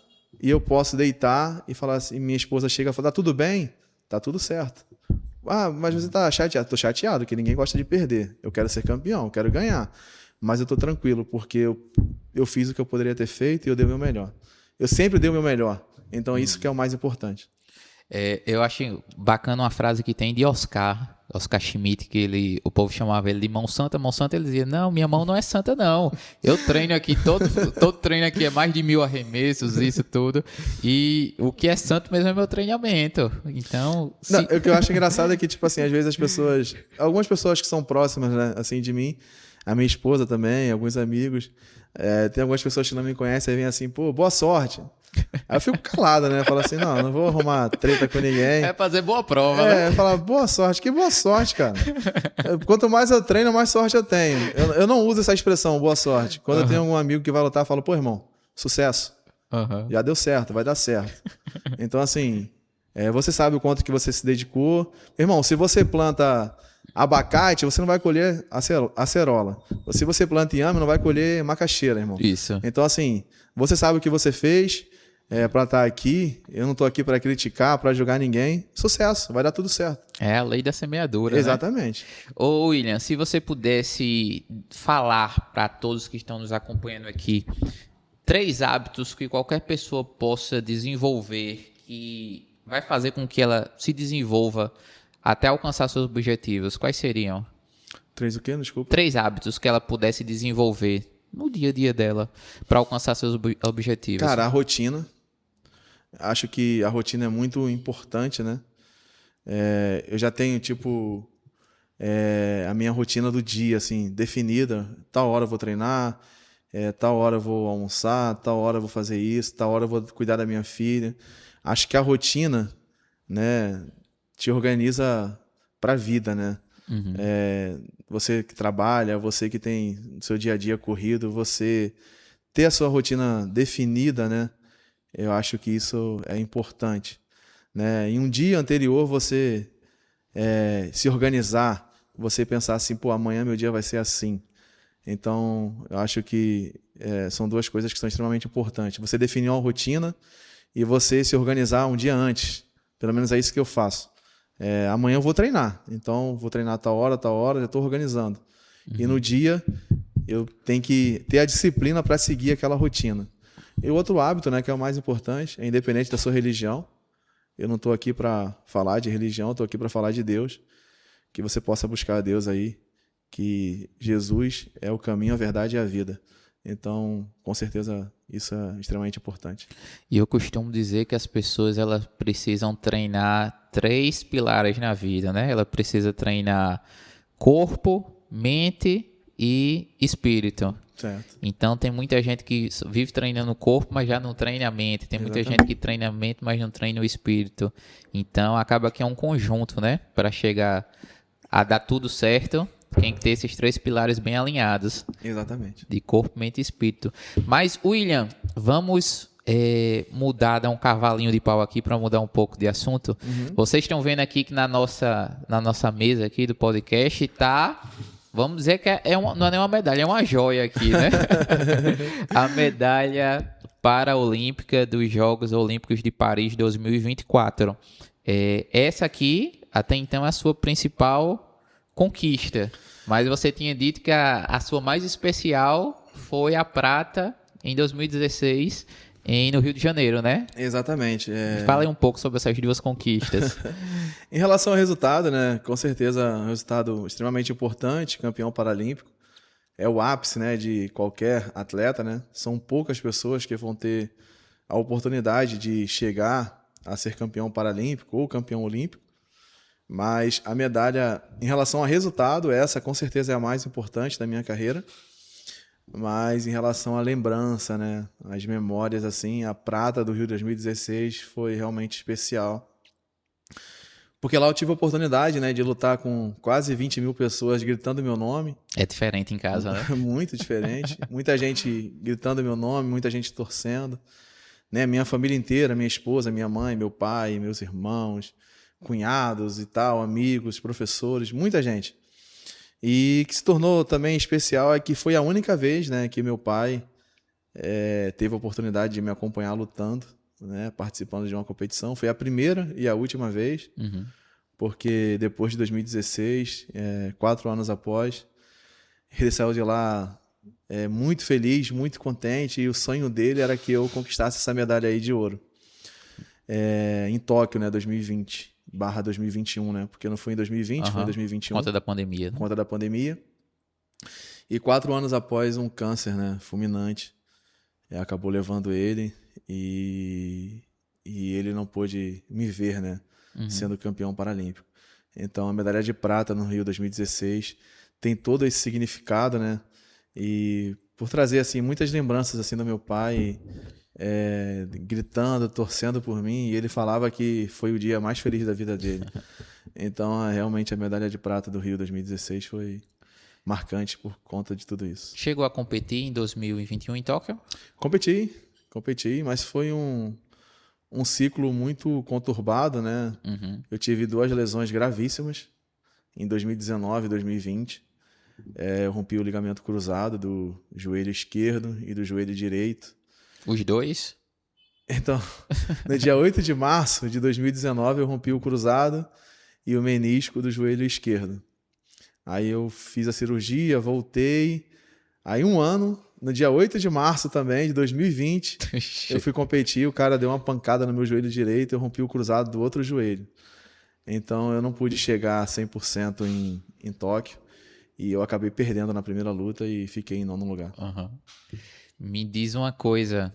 e eu posso deitar e falar assim, minha esposa chega e fala, tá tudo bem? Tá tudo certo. Mas você tá chateado? Tô chateado, que ninguém gosta de perder. Eu quero ser campeão, eu quero ganhar. Mas eu tô tranquilo, porque eu fiz o que eu poderia ter feito e eu dei o meu melhor. Eu sempre dei o meu melhor. Então, isso que é o mais importante. Eu acho bacana uma frase que tem de Oscar, Oscar Schmidt, que o povo chamava ele de mão santa, ele dizia, não, minha mão não é santa não, eu treino aqui, todo treino aqui é mais de 1000 arremessos, isso tudo, e o que é santo mesmo é meu treinamento, então... Não, o que eu acho engraçado é que, tipo assim, às vezes algumas pessoas que são próximas, né, assim, de mim, a minha esposa também, alguns amigos, tem algumas pessoas que não me conhecem e vêm assim, pô, boa sorte. Aí eu fico calado, né? Falo assim, não vou arrumar treta com ninguém. É fazer boa prova, né? Falar, boa sorte. Que boa sorte, cara. Quanto mais eu treino, mais sorte eu tenho. Eu não uso essa expressão, boa sorte. Quando eu tenho algum amigo que vai lutar, eu falo, pô, irmão, sucesso. Já deu certo, vai dar certo. Então, assim, você sabe o quanto que você se dedicou. Irmão, se você planta abacate, você não vai colher acerola. Se você planta inhame, não vai colher macaxeira, irmão. Isso. Então, assim, você sabe o que você fez para estar aqui. Eu não estou aqui para criticar, para julgar ninguém. Sucesso, vai dar tudo certo. É a lei da semeadura, Exatamente. Né? Ô, William, se você pudesse falar para todos que estão nos acompanhando aqui 3 hábitos que qualquer pessoa possa desenvolver que vai fazer com que ela se desenvolva até alcançar seus objetivos, quais seriam? 3 o quê? Desculpa. 3 hábitos que ela pudesse desenvolver no dia a dia dela para alcançar seus objetivos. Cara, a rotina. Acho que a rotina é muito importante, né? Eu já tenho, tipo, a minha rotina do dia, assim, definida. Tal hora eu vou treinar, tal hora eu vou almoçar, tal hora eu vou fazer isso, tal hora eu vou cuidar da minha filha. Acho que a rotina, né, te organiza para a vida, né? Uhum. Você que trabalha, você que tem o seu dia a dia corrido, você ter a sua rotina definida, né? Eu acho que isso é importante, né? Em um dia anterior você se organizar, você pensar assim, pô, amanhã meu dia vai ser assim. Então, eu acho que são 2 coisas que são extremamente importantes. Você definir uma rotina e você se organizar um dia antes. Pelo menos é isso que eu faço. Amanhã eu vou treinar, então vou treinar tal hora, já estou organizando. Uhum. E no dia eu tenho que ter a disciplina para seguir aquela rotina. E o outro hábito, né, que é o mais importante, é independente da sua religião. Eu não estou aqui para falar de religião, estou aqui para falar de Deus. Que você possa buscar a Deus aí, que Jesus é o caminho, a verdade e a vida. Então, com certeza, isso é extremamente importante. E eu costumo dizer que as pessoas elas precisam treinar 3 pilares na vida, né? Ela precisa treinar corpo, mente e espírito. Certo. Então, tem muita gente que vive treinando o corpo, mas já não treina a mente. Tem muita gente que treina a mente, mas não treina o espírito. Então, acaba que é um conjunto, né? Para chegar a dar tudo certo, tem que ter esses 3 pilares bem alinhados. Exatamente. De corpo, mente e espírito. Mas, William, vamos mudar, dar um cavalinho de pau aqui para mudar um pouco de assunto. Uhum. Vocês estão vendo aqui que na nossa mesa aqui do podcast tá... Vamos dizer que não é nem uma medalha, é uma joia aqui, né? A medalha paraolímpica dos Jogos Olímpicos de Paris 2024. Essa aqui, até então, é a sua principal conquista. Mas você tinha dito que a sua mais especial foi a prata em 2016 no Rio de Janeiro, né? Exatamente. Fala aí um pouco sobre essas 2 conquistas. Em relação ao resultado, né? Com certeza um resultado extremamente importante, campeão paralímpico. É o ápice, né, de qualquer atleta, né? São poucas pessoas que vão ter a oportunidade de chegar a ser campeão paralímpico ou campeão olímpico. Mas a medalha, em relação ao resultado, essa com certeza é a mais importante da minha carreira. Mas em relação à lembrança, né, as memórias, assim, a prata do Rio 2016 foi realmente especial. Porque lá eu tive a oportunidade, né, de lutar com quase 20 mil pessoas gritando meu nome. É diferente em casa, né? Muito diferente. Muita gente gritando meu nome, muita gente torcendo. Né? Minha família inteira, minha esposa, minha mãe, meu pai, meus irmãos, cunhados e tal, amigos, professores, muita gente. E que se tornou também especial é que foi a única vez, né, que meu pai teve a oportunidade de me acompanhar lutando, né, participando de uma competição. Foi a primeira e a última vez, porque depois de 2016, 4 anos após, ele saiu de lá muito feliz, muito contente, e o sonho dele era que eu conquistasse essa medalha aí de ouro em Tóquio, né, 2020. 2021, né? Porque não foi em 2020, foi em 2021. Conta da pandemia. Né? Conta da pandemia. E 4 anos após um câncer, né? Fulminante. Acabou levando ele e ele não pôde me ver, né? Sendo campeão paralímpico. Então, a medalha de prata no Rio 2016 tem todo esse significado, né? E por trazer, assim, muitas lembranças, assim, do meu pai gritando, torcendo por mim, e ele falava que foi o dia mais feliz da vida dele. Então, realmente, a medalha de prata do Rio 2016 foi marcante por conta de tudo isso. Chegou a competir em 2021 em Tóquio? Competi, mas foi um ciclo muito conturbado, né? Eu tive 2 lesões gravíssimas em 2019 e 2020. Eu rompi o ligamento cruzado do joelho esquerdo e do joelho direito. Os dois? Então, no dia 8 de março de 2019, eu rompi o cruzado e o menisco do joelho esquerdo. Aí eu fiz a cirurgia, voltei. Aí 1 ano, no dia 8 de março também, de 2020, eu fui competir, o cara deu uma pancada no meu joelho direito, eu rompi o cruzado do outro joelho. Então eu não pude chegar a 100% em Tóquio e eu acabei perdendo na primeira luta e fiquei em 9º lugar. Me diz uma coisa,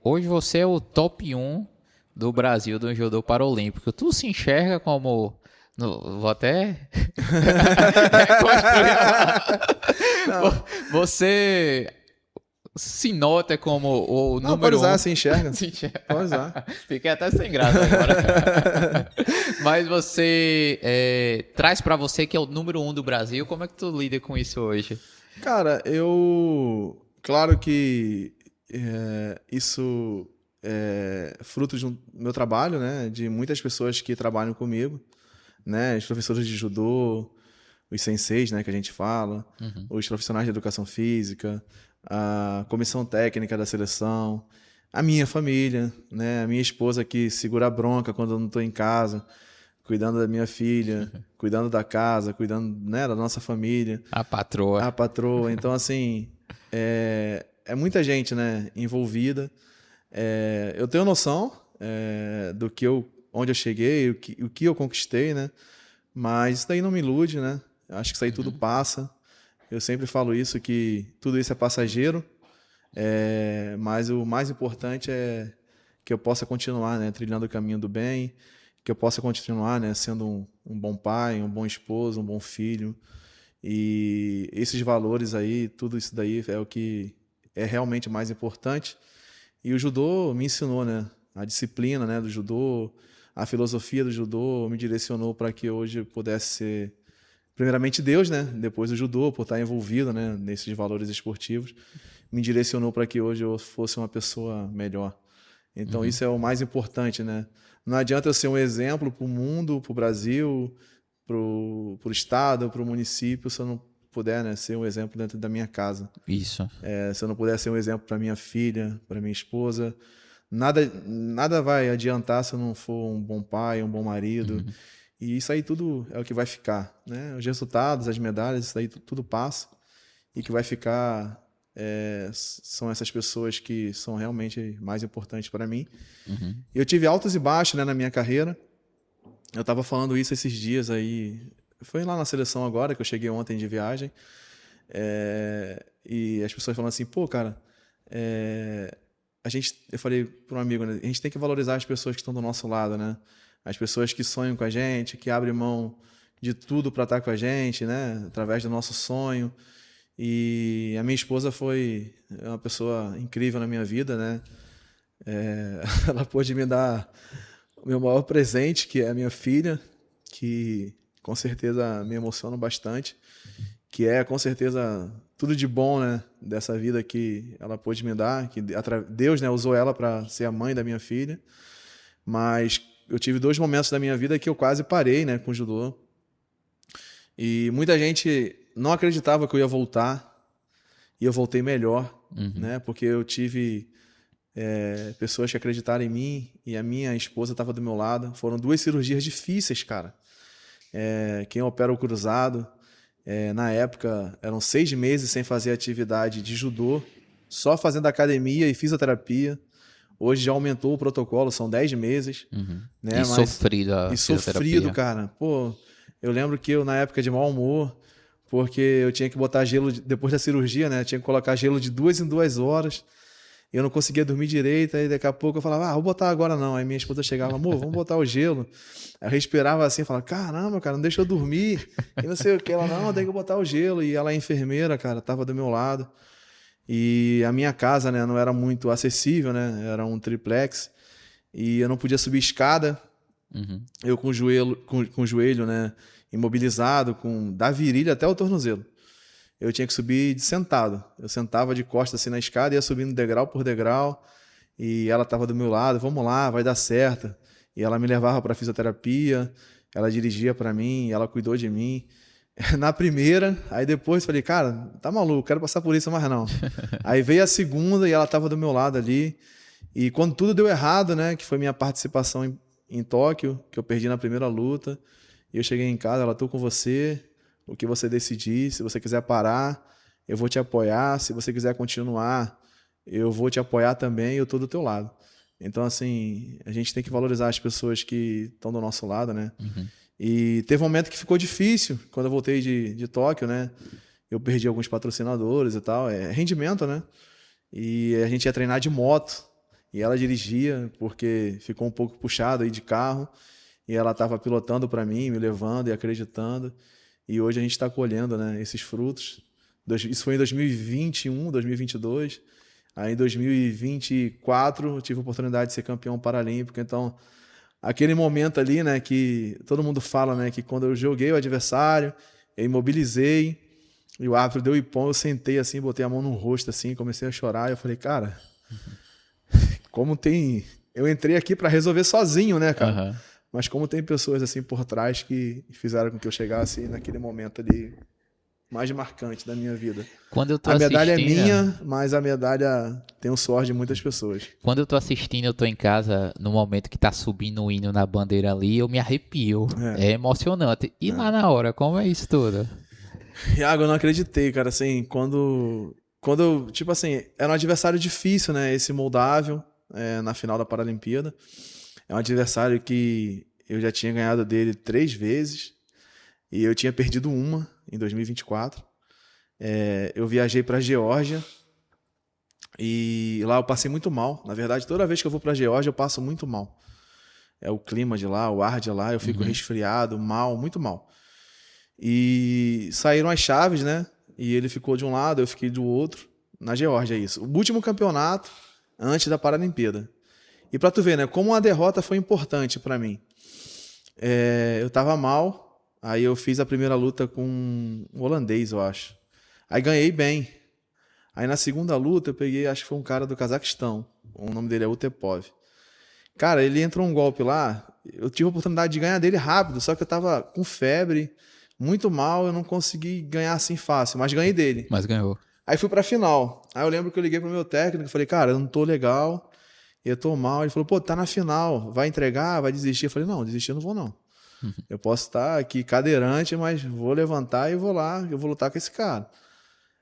hoje você é o top 1 do Brasil do judô paralímpico. Tu se enxerga como... vou até você se nota como o número pode usar, 1. se enxerga. Pode usar. Fiquei até sem graça agora. Mas você traz pra você que é o número 1 do Brasil. Como é que tu lida com isso hoje? Cara, claro que isso é fruto do meu trabalho, né? De muitas pessoas que trabalham comigo, né? Os professores de judô, os senseis, né? Que a gente fala, os profissionais de educação física, a comissão técnica da seleção, a minha família, né? A minha esposa que segura a bronca quando eu não estou em casa, cuidando da minha filha, cuidando da casa, cuidando, né, da nossa família. A patroa. A patroa. Então, assim, é muita gente, né, envolvida. Eu tenho noção do onde eu cheguei, o que eu conquistei, né? Mas isso daí não me ilude, né? Acho que isso aí tudo passa. Eu sempre falo isso, que tudo isso é passageiro. Mas o mais importante é que eu possa continuar, né, trilhando o caminho do bem, que eu possa continuar, né, sendo um bom pai, um bom esposo, um bom filho. E esses valores aí, tudo isso daí é o que é realmente mais importante. E o judô me ensinou, né, a disciplina, né, do judô, a filosofia do judô me direcionou para que hoje eu pudesse ser, primeiramente Deus, né, depois o judô, por estar envolvido, né, nesses valores esportivos, me direcionou para que hoje eu fosse uma pessoa melhor. Então isso é o mais importante, né? Não adianta eu ser um exemplo para o mundo, para o Brasil, para o estado, para o município, se eu não puder, né, ser um exemplo dentro da minha casa. Isso. Se eu não puder ser um exemplo para minha filha, para minha esposa, nada vai adiantar se eu não for um bom pai, um bom marido. E isso aí tudo é o que vai ficar, né? Os resultados, as medalhas, isso aí tudo passa. E que vai ficar são essas pessoas que são realmente mais importantes para mim. Eu tive altos e baixos, né, na minha carreira. Eu estava falando isso esses dias aí. Foi lá na seleção agora, que eu cheguei ontem de viagem. E as pessoas falam assim, pô, cara, eu falei para um amigo, né, a gente tem que valorizar as pessoas que estão do nosso lado, né? As pessoas que sonham com a gente, que abrem mão de tudo para estar com a gente, né? Através do nosso sonho. E a minha esposa foi uma pessoa incrível na minha vida, né? Ela pôde me dar o meu maior presente, que é a minha filha, que com certeza me emociona bastante, que é com certeza tudo de bom, né, dessa vida que ela pôde me dar, que Deus, né, usou ela para ser a mãe da minha filha. Mas eu tive 2 momentos da minha vida que eu quase parei, né, com o judô. E muita gente não acreditava que eu ia voltar, e eu voltei melhor, né, porque eu tive pessoas que acreditaram em mim, e a minha esposa estava do meu lado. Foram 2 cirurgias difíceis, cara. Quem opera o cruzado, na época, eram 6 meses sem fazer atividade de judô, só fazendo academia e fisioterapia. Hoje já aumentou o protocolo, são 10 meses. Né? E sofrido a E sofrido, cara. Pô, eu lembro que eu, na época de mau humor, porque eu tinha que botar gelo depois da cirurgia, né? Eu tinha que colocar gelo de 2 em 2 horas. Eu não conseguia dormir direito, aí daqui a pouco eu falava, vou botar agora não. Aí minha esposa chegava, amor, vamos botar o gelo. Aí eu respirava assim, falava, caramba, cara, não deixa eu dormir. E não sei o que. Ela, não, tem que botar o gelo. E ela é enfermeira, cara, tava do meu lado. E a minha casa, né, não era muito acessível, né? Era um triplex. E eu não podia subir escada. Eu com o joelho, né, imobilizado, da virilha até o tornozelo. Eu tinha que subir de sentado. Eu sentava de costas assim na escada, ia subindo degrau por degrau. E ela estava do meu lado, vamos lá, vai dar certo. E ela me levava para fisioterapia, ela dirigia para mim, ela cuidou de mim. Na primeira, aí depois falei, cara, tá maluco, quero passar por isso mais não. Aí veio a segunda e ela estava do meu lado ali. E quando tudo deu errado, né, que foi minha participação em Tóquio, que eu perdi na primeira luta, e eu cheguei em casa, ela, tô com você, o que você decidir, se você quiser parar, eu vou te apoiar, se você quiser continuar, eu vou te apoiar também, eu tô do teu lado. Então, assim, a gente tem que valorizar as pessoas que estão do nosso lado, né? E teve um momento que ficou difícil, quando eu voltei de Tóquio, né? Eu perdi alguns patrocinadores e tal, é rendimento, né? E a gente ia treinar de moto, e ela dirigia, porque ficou um pouco puxado aí de carro, e ela estava pilotando para mim, me levando e acreditando. E hoje a gente está colhendo, né, esses frutos. Isso foi em 2021, 2022. Aí em 2024 eu tive a oportunidade de ser campeão paralímpico. Então, aquele momento ali, né, que todo mundo fala, né, que quando eu joguei o adversário, eu imobilizei, e o árbitro deu ipom, eu sentei assim, botei a mão no rosto assim, comecei a chorar. E eu falei, cara, como tem... Eu entrei aqui para resolver sozinho, né, cara? Mas como tem pessoas assim por trás que fizeram com que eu chegasse naquele momento ali mais marcante da minha vida. Quando eu tô a medalha é assistindo, minha, mas a medalha tem o suor de muitas pessoas. Quando eu tô assistindo, eu tô em casa, no momento que tá subindo o hino na bandeira ali, eu me arrepio. É emocionante. E lá na hora, como é isso tudo? Iago, eu não acreditei, cara, assim, quando tipo assim, era um adversário difícil, né, esse moldável, na final da Paralimpíada. É um adversário que eu já tinha ganhado dele 3 vezes e eu tinha perdido uma em 2024. Eu viajei para a Geórgia e lá eu passei muito mal. Na verdade, toda vez que eu vou para a Geórgia eu passo muito mal. É o clima de lá, o ar de lá, eu fico resfriado, mal, muito mal. E saíram as chaves, né? E ele ficou de um lado, eu fiquei do outro. Na Geórgia, isso. O último campeonato antes da Paralimpíada. E pra tu ver, né, como a derrota foi importante pra mim. Eu tava mal, aí eu fiz a primeira luta com um holandês, eu acho. Aí ganhei bem. Aí na segunda luta eu peguei, acho que foi um cara do Cazaquistão. O nome dele é Utepov. Cara, ele entrou um golpe lá, eu tive a oportunidade de ganhar dele rápido, só que eu tava com febre, muito mal, eu não consegui ganhar assim fácil, mas ganhei dele. Mas ganhou. Aí fui pra final. Aí eu lembro que eu liguei pro meu técnico e falei, cara, eu não tô legal, eu tô mal. Ele falou, pô, tá na final, vai entregar, vai desistir? Eu falei, não, desistir eu não vou não. Eu posso estar aqui cadeirante, mas vou levantar e vou lá, eu vou lutar com esse cara.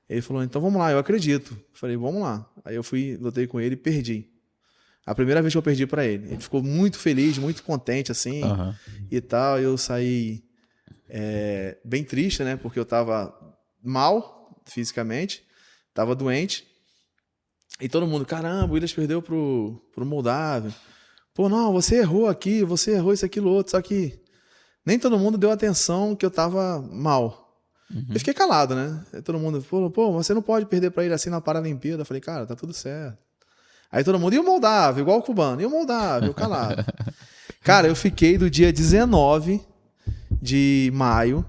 Ele falou, então vamos lá, eu acredito. Eu falei, vamos lá. Aí eu fui, lutei com ele e perdi. A primeira vez que eu perdi pra ele. Ele ficou muito feliz, muito contente, assim, e tal. Eu saí bem triste, né, porque eu tava mal fisicamente, tava doente. E todo mundo, caramba, o Williams perdeu pro Moldávia. Pô, não, você errou aqui, você errou isso, aquilo, outro. Só que nem todo mundo deu atenção que eu tava mal. Eu fiquei calado, né? Aí todo mundo falou, pô, você não pode perder pra ele assim na Paralimpíada. Eu falei, cara, tá tudo certo. Aí todo mundo, e o Moldávia? Igual o cubano. E o Moldávia? Eu calado. Cara, eu fiquei do dia 19 de maio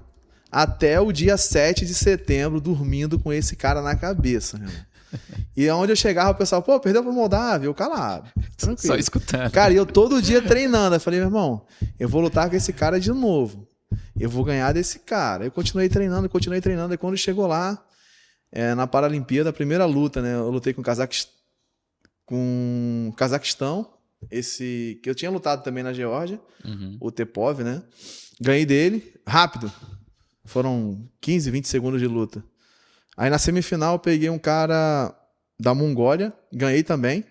até o dia 7 de setembro dormindo com esse cara na cabeça, meu irmão. E onde eu chegava, o pessoal, pô, perdeu pro Moldávia, eu calado. Tranquilo. Só escutando. Cara, e eu todo dia treinando. Eu falei, meu irmão, eu vou lutar com esse cara de novo. Eu vou ganhar desse cara. Eu continuei treinando. E quando chegou lá, na Paralimpíada, a primeira luta, né? Eu lutei com o Cazaquistão, esse que eu tinha lutado também na Geórgia, o Tepov, né? Ganhei dele, rápido. Foram 15, 20 segundos de luta. Aí na semifinal eu peguei um cara da Mongólia, ganhei também.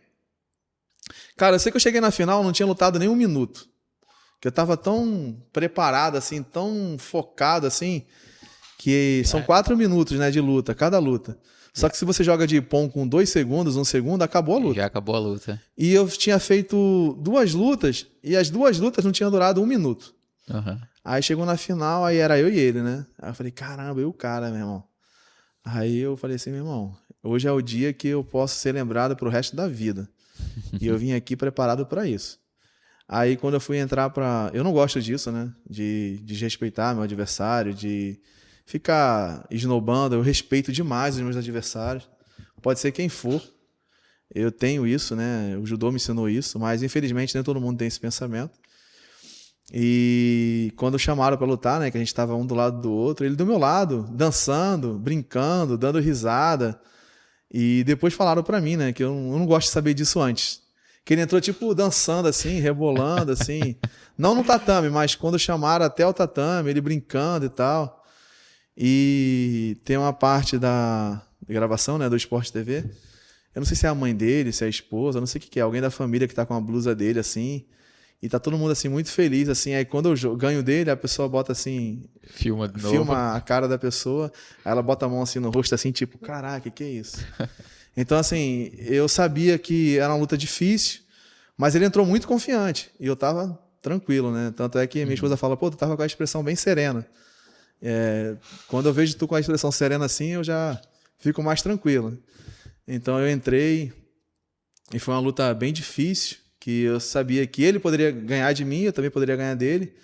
Cara, eu sei que eu cheguei na final, não tinha lutado nem um minuto. Que eu tava tão preparado, assim, tão focado, assim, que são 4 minutos, né, de luta, cada luta. Só que se você joga de ippon com 2 segundos, 1 segundo, acabou a luta. Já acabou a luta. E eu tinha feito 2 lutas, e as 2 lutas não tinham durado 1 minuto. Uhum. Aí chegou na final, aí era eu e ele, né? Aí eu falei, caramba, eu o cara, meu irmão. Aí eu falei assim, meu irmão, hoje é o dia que eu posso ser lembrado pro resto da vida. E eu vim aqui preparado para isso. Aí quando eu fui entrar pra... Eu não gosto disso, né? De desrespeitar meu adversário, de ficar esnobando. Eu respeito demais os meus adversários. Pode ser quem for. Eu tenho isso, né? O judô me ensinou isso, mas infelizmente nem todo mundo tem esse pensamento. E quando chamaram para lutar, né, que a gente estava um do lado do outro, ele do meu lado, dançando, brincando, dando risada. E depois falaram para mim, né, que eu não gosto de saber disso antes. Que ele entrou tipo dançando assim, rebolando assim, não no tatame, mas quando chamaram até o tatame, ele brincando e tal. E tem uma parte da gravação, né, do Sport TV. Eu não sei se é a mãe dele, se é a esposa, eu não sei o que é, alguém da família que tá com a blusa dele assim. E tá todo mundo assim muito feliz assim. Aí quando eu ganho dele, a pessoa bota assim, Filma de novo. filma a cara da pessoa, aí ela bota a mão assim no rosto assim, tipo, caraca, que é isso? Então assim, eu sabia que era uma luta difícil, mas ele entrou muito confiante e eu tava tranquilo, né? Tanto é que minha esposa fala, pô, tu tava com a expressão bem serena. Quando eu vejo tu com a expressão serena assim, eu já fico mais tranquilo. Então eu entrei e foi uma luta bem difícil, que eu sabia que ele poderia ganhar de mim, eu também poderia ganhar dele,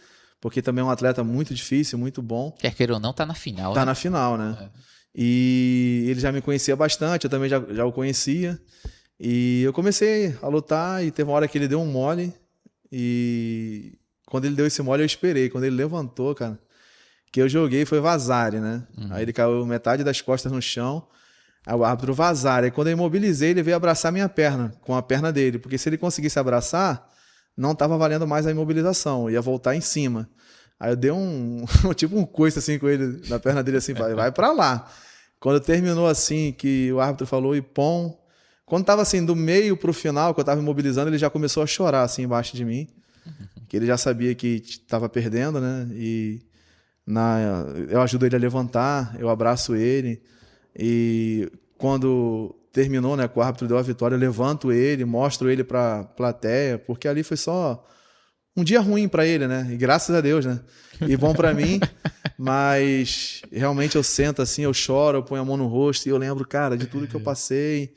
porque também é um atleta muito difícil, muito bom. Quer queira ou não, tá na final, Tá né? na final, né? E ele já me conhecia bastante, eu também já o conhecia. E eu comecei a lutar e teve uma hora que ele deu um mole. E quando ele deu esse mole, eu esperei. Quando ele levantou, cara, que eu joguei foi Vazari, né? Aí ele caiu metade das costas no chão. Aí o árbitro Vazari. Aí quando eu imobilizei, ele veio abraçar minha perna, com a perna dele. Porque se ele conseguisse abraçar, não estava valendo mais a imobilização, ia voltar em cima. Aí eu dei tipo um coice assim com ele, na perna dele assim, vai pra lá. Quando terminou assim, que o árbitro falou ippon, quando tava assim do meio pro final, que eu tava imobilizando, ele já começou a chorar assim embaixo de mim, que ele já sabia que tava perdendo, né? E eu ajudo ele a levantar, eu abraço ele, e quando terminou, né, que o árbitro deu a vitória, eu levanto ele, mostro ele pra plateia, porque ali foi só um dia ruim pra ele, né? E graças a Deus, né? E bom pra mim, mas realmente eu sento assim, eu choro, eu ponho a mão no rosto e eu lembro, cara, de tudo que eu passei.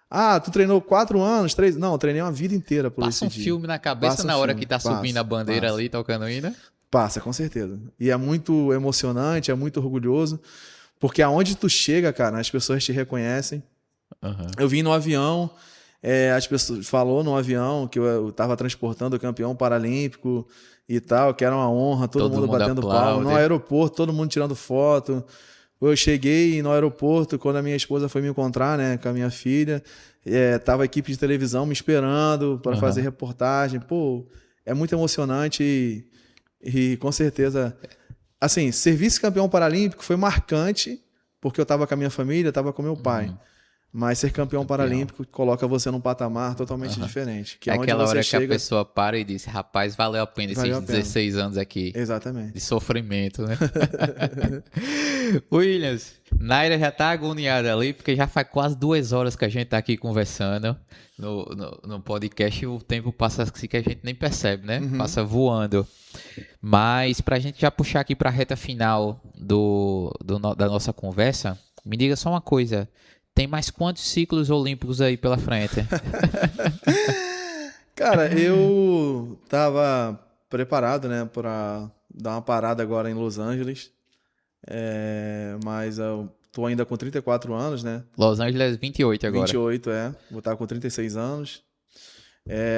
Ah, tu treinou 4 anos, 3? Não, eu treinei uma vida inteira por esse Passa um dia. filme na cabeça Passa um na hora filme, que tá subindo a bandeira passa. ali, tocando ainda. Passa, com certeza. E é muito emocionante, é muito orgulhoso, porque aonde tu chega, cara, as pessoas te reconhecem. Uhum. Eu vim no avião, as pessoas falou no avião que eu estava transportando o campeão paralímpico e tal, que era uma honra, todo mundo batendo palma. No aeroporto, todo mundo tirando foto. Eu cheguei no aeroporto, quando a minha esposa foi me encontrar, né, com a minha filha, tava a equipe de televisão me esperando para fazer reportagem. Pô, é muito emocionante e com certeza, assim, ser vice-campeão paralímpico foi marcante, porque eu estava com a minha família, estava com meu pai. Mas ser campeão paralímpico coloca você num patamar totalmente diferente. Que é onde aquela você hora chega... que a pessoa para e diz, rapaz, valeu a pena esses 16 anos aqui. Exatamente. De sofrimento, né? Williams, Naira já tá agoniada ali, porque já faz quase 2 horas que a gente tá aqui conversando no podcast e o tempo passa assim que a gente nem percebe, né? Passa voando. Mas pra gente já puxar aqui pra reta final da nossa conversa, me diga só uma coisa. Tem mais quantos ciclos olímpicos aí pela frente? Cara, eu tava preparado, né, para dar uma parada agora em Los Angeles. Mas eu tô ainda com 34 anos, né? Los Angeles 28 agora. 28, vou estar com 36 anos.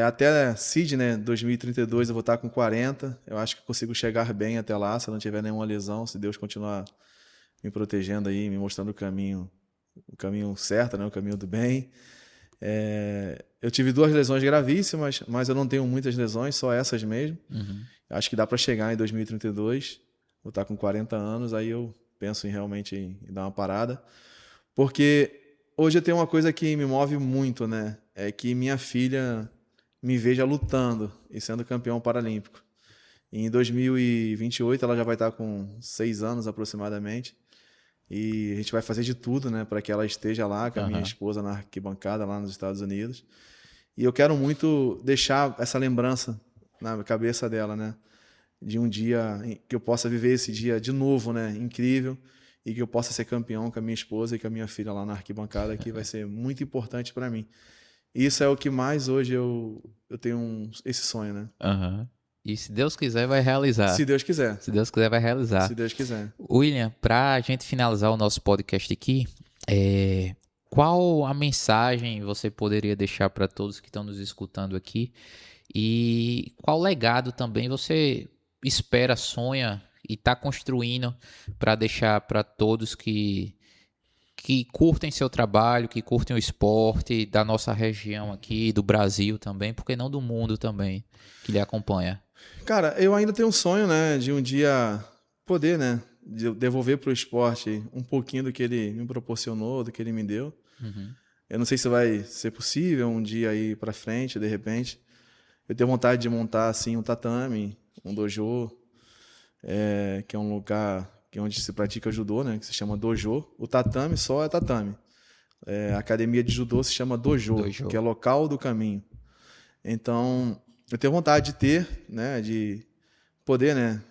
Até Sydney, 2032, eu vou estar com 40. Eu acho que consigo chegar bem até lá, se eu não tiver nenhuma lesão, se Deus continuar me protegendo aí, me mostrando o caminho certo, né? O caminho do bem. Eu tive 2 lesões gravíssimas, mas eu não tenho muitas lesões, só essas mesmo. Acho que dá para chegar em 2032. Vou estar com 40 anos, aí eu penso realmente em dar uma parada. Porque hoje eu tenho uma coisa que me move muito, né? É que minha filha me veja lutando e sendo campeão paralímpico. E em 2028 ela já vai estar com 6 anos aproximadamente. E a gente vai fazer de tudo, né, para que ela esteja lá com a minha esposa na arquibancada lá nos Estados Unidos. E eu quero muito deixar essa lembrança na cabeça dela, né, de um dia que eu possa viver esse dia de novo, né, incrível, e que eu possa ser campeão com a minha esposa e com a minha filha lá na arquibancada, que vai ser muito importante para mim. E isso é o que mais hoje eu tenho esse sonho, né? E se Deus quiser, vai realizar. Se Deus quiser. Se Deus quiser, vai realizar. Se Deus quiser. William, para a gente finalizar o nosso podcast aqui, qual a mensagem você poderia deixar para todos que estão nos escutando aqui? E qual legado também você espera, sonha e está construindo para deixar para todos que curtem seu trabalho, que curtem o esporte da nossa região aqui, do Brasil também, porque não do mundo também, que lhe acompanha? Cara, eu ainda tenho um sonho, né, de um dia poder, né, de devolver para o esporte um pouquinho do que ele me proporcionou, do que ele me deu. Eu não sei se vai ser possível um dia aí para frente, de repente. Eu tenho vontade de montar assim um tatame, um dojo, que é um lugar que é onde se pratica judô, né, que se chama dojo. O tatame só é tatame. A academia de judô se chama dojo, que é local do caminho. Então, eu tenho vontade de ter, né, de poder, né,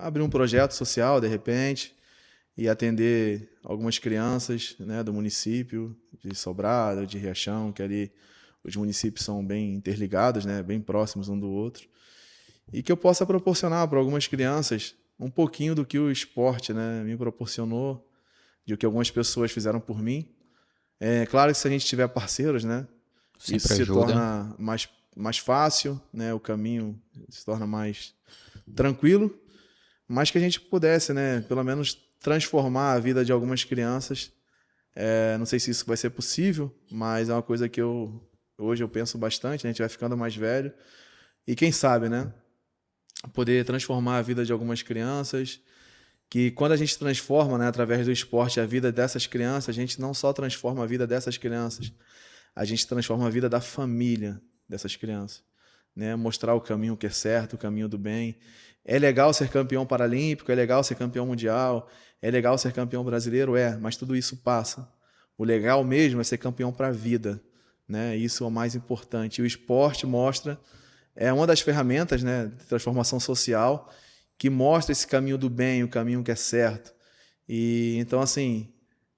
abrir um projeto social, de repente, e atender algumas crianças, né, do município de Sobrado, de Riachão, que ali os municípios são bem interligados, né, bem próximos um do outro, e que eu possa proporcionar para algumas crianças um pouquinho do que o esporte, né, me proporcionou, de que algumas pessoas fizeram por mim. É claro que se a gente tiver parceiros, né, Sempre isso se ajuda. torna mais fácil, né, o caminho se torna mais tranquilo, mas que a gente pudesse, né, pelo menos transformar a vida de algumas crianças. Não sei se isso vai ser possível, mas é uma coisa que hoje eu penso bastante, né, a gente vai ficando mais velho, e quem sabe, né, poder transformar a vida de algumas crianças, que quando a gente transforma, né, através do esporte a vida dessas crianças, a gente não só transforma a vida dessas crianças, a gente transforma a vida da família dessas crianças, né? Mostrar o caminho que é certo, o caminho do bem. É legal ser campeão paralímpico, é legal ser campeão mundial, é legal ser campeão brasileiro, mas tudo isso passa. O legal mesmo é ser campeão para a vida, né? Isso é o mais importante. E o esporte mostra, é uma das ferramentas, né, de transformação social que mostra esse caminho do bem, o caminho que é certo. E então, assim,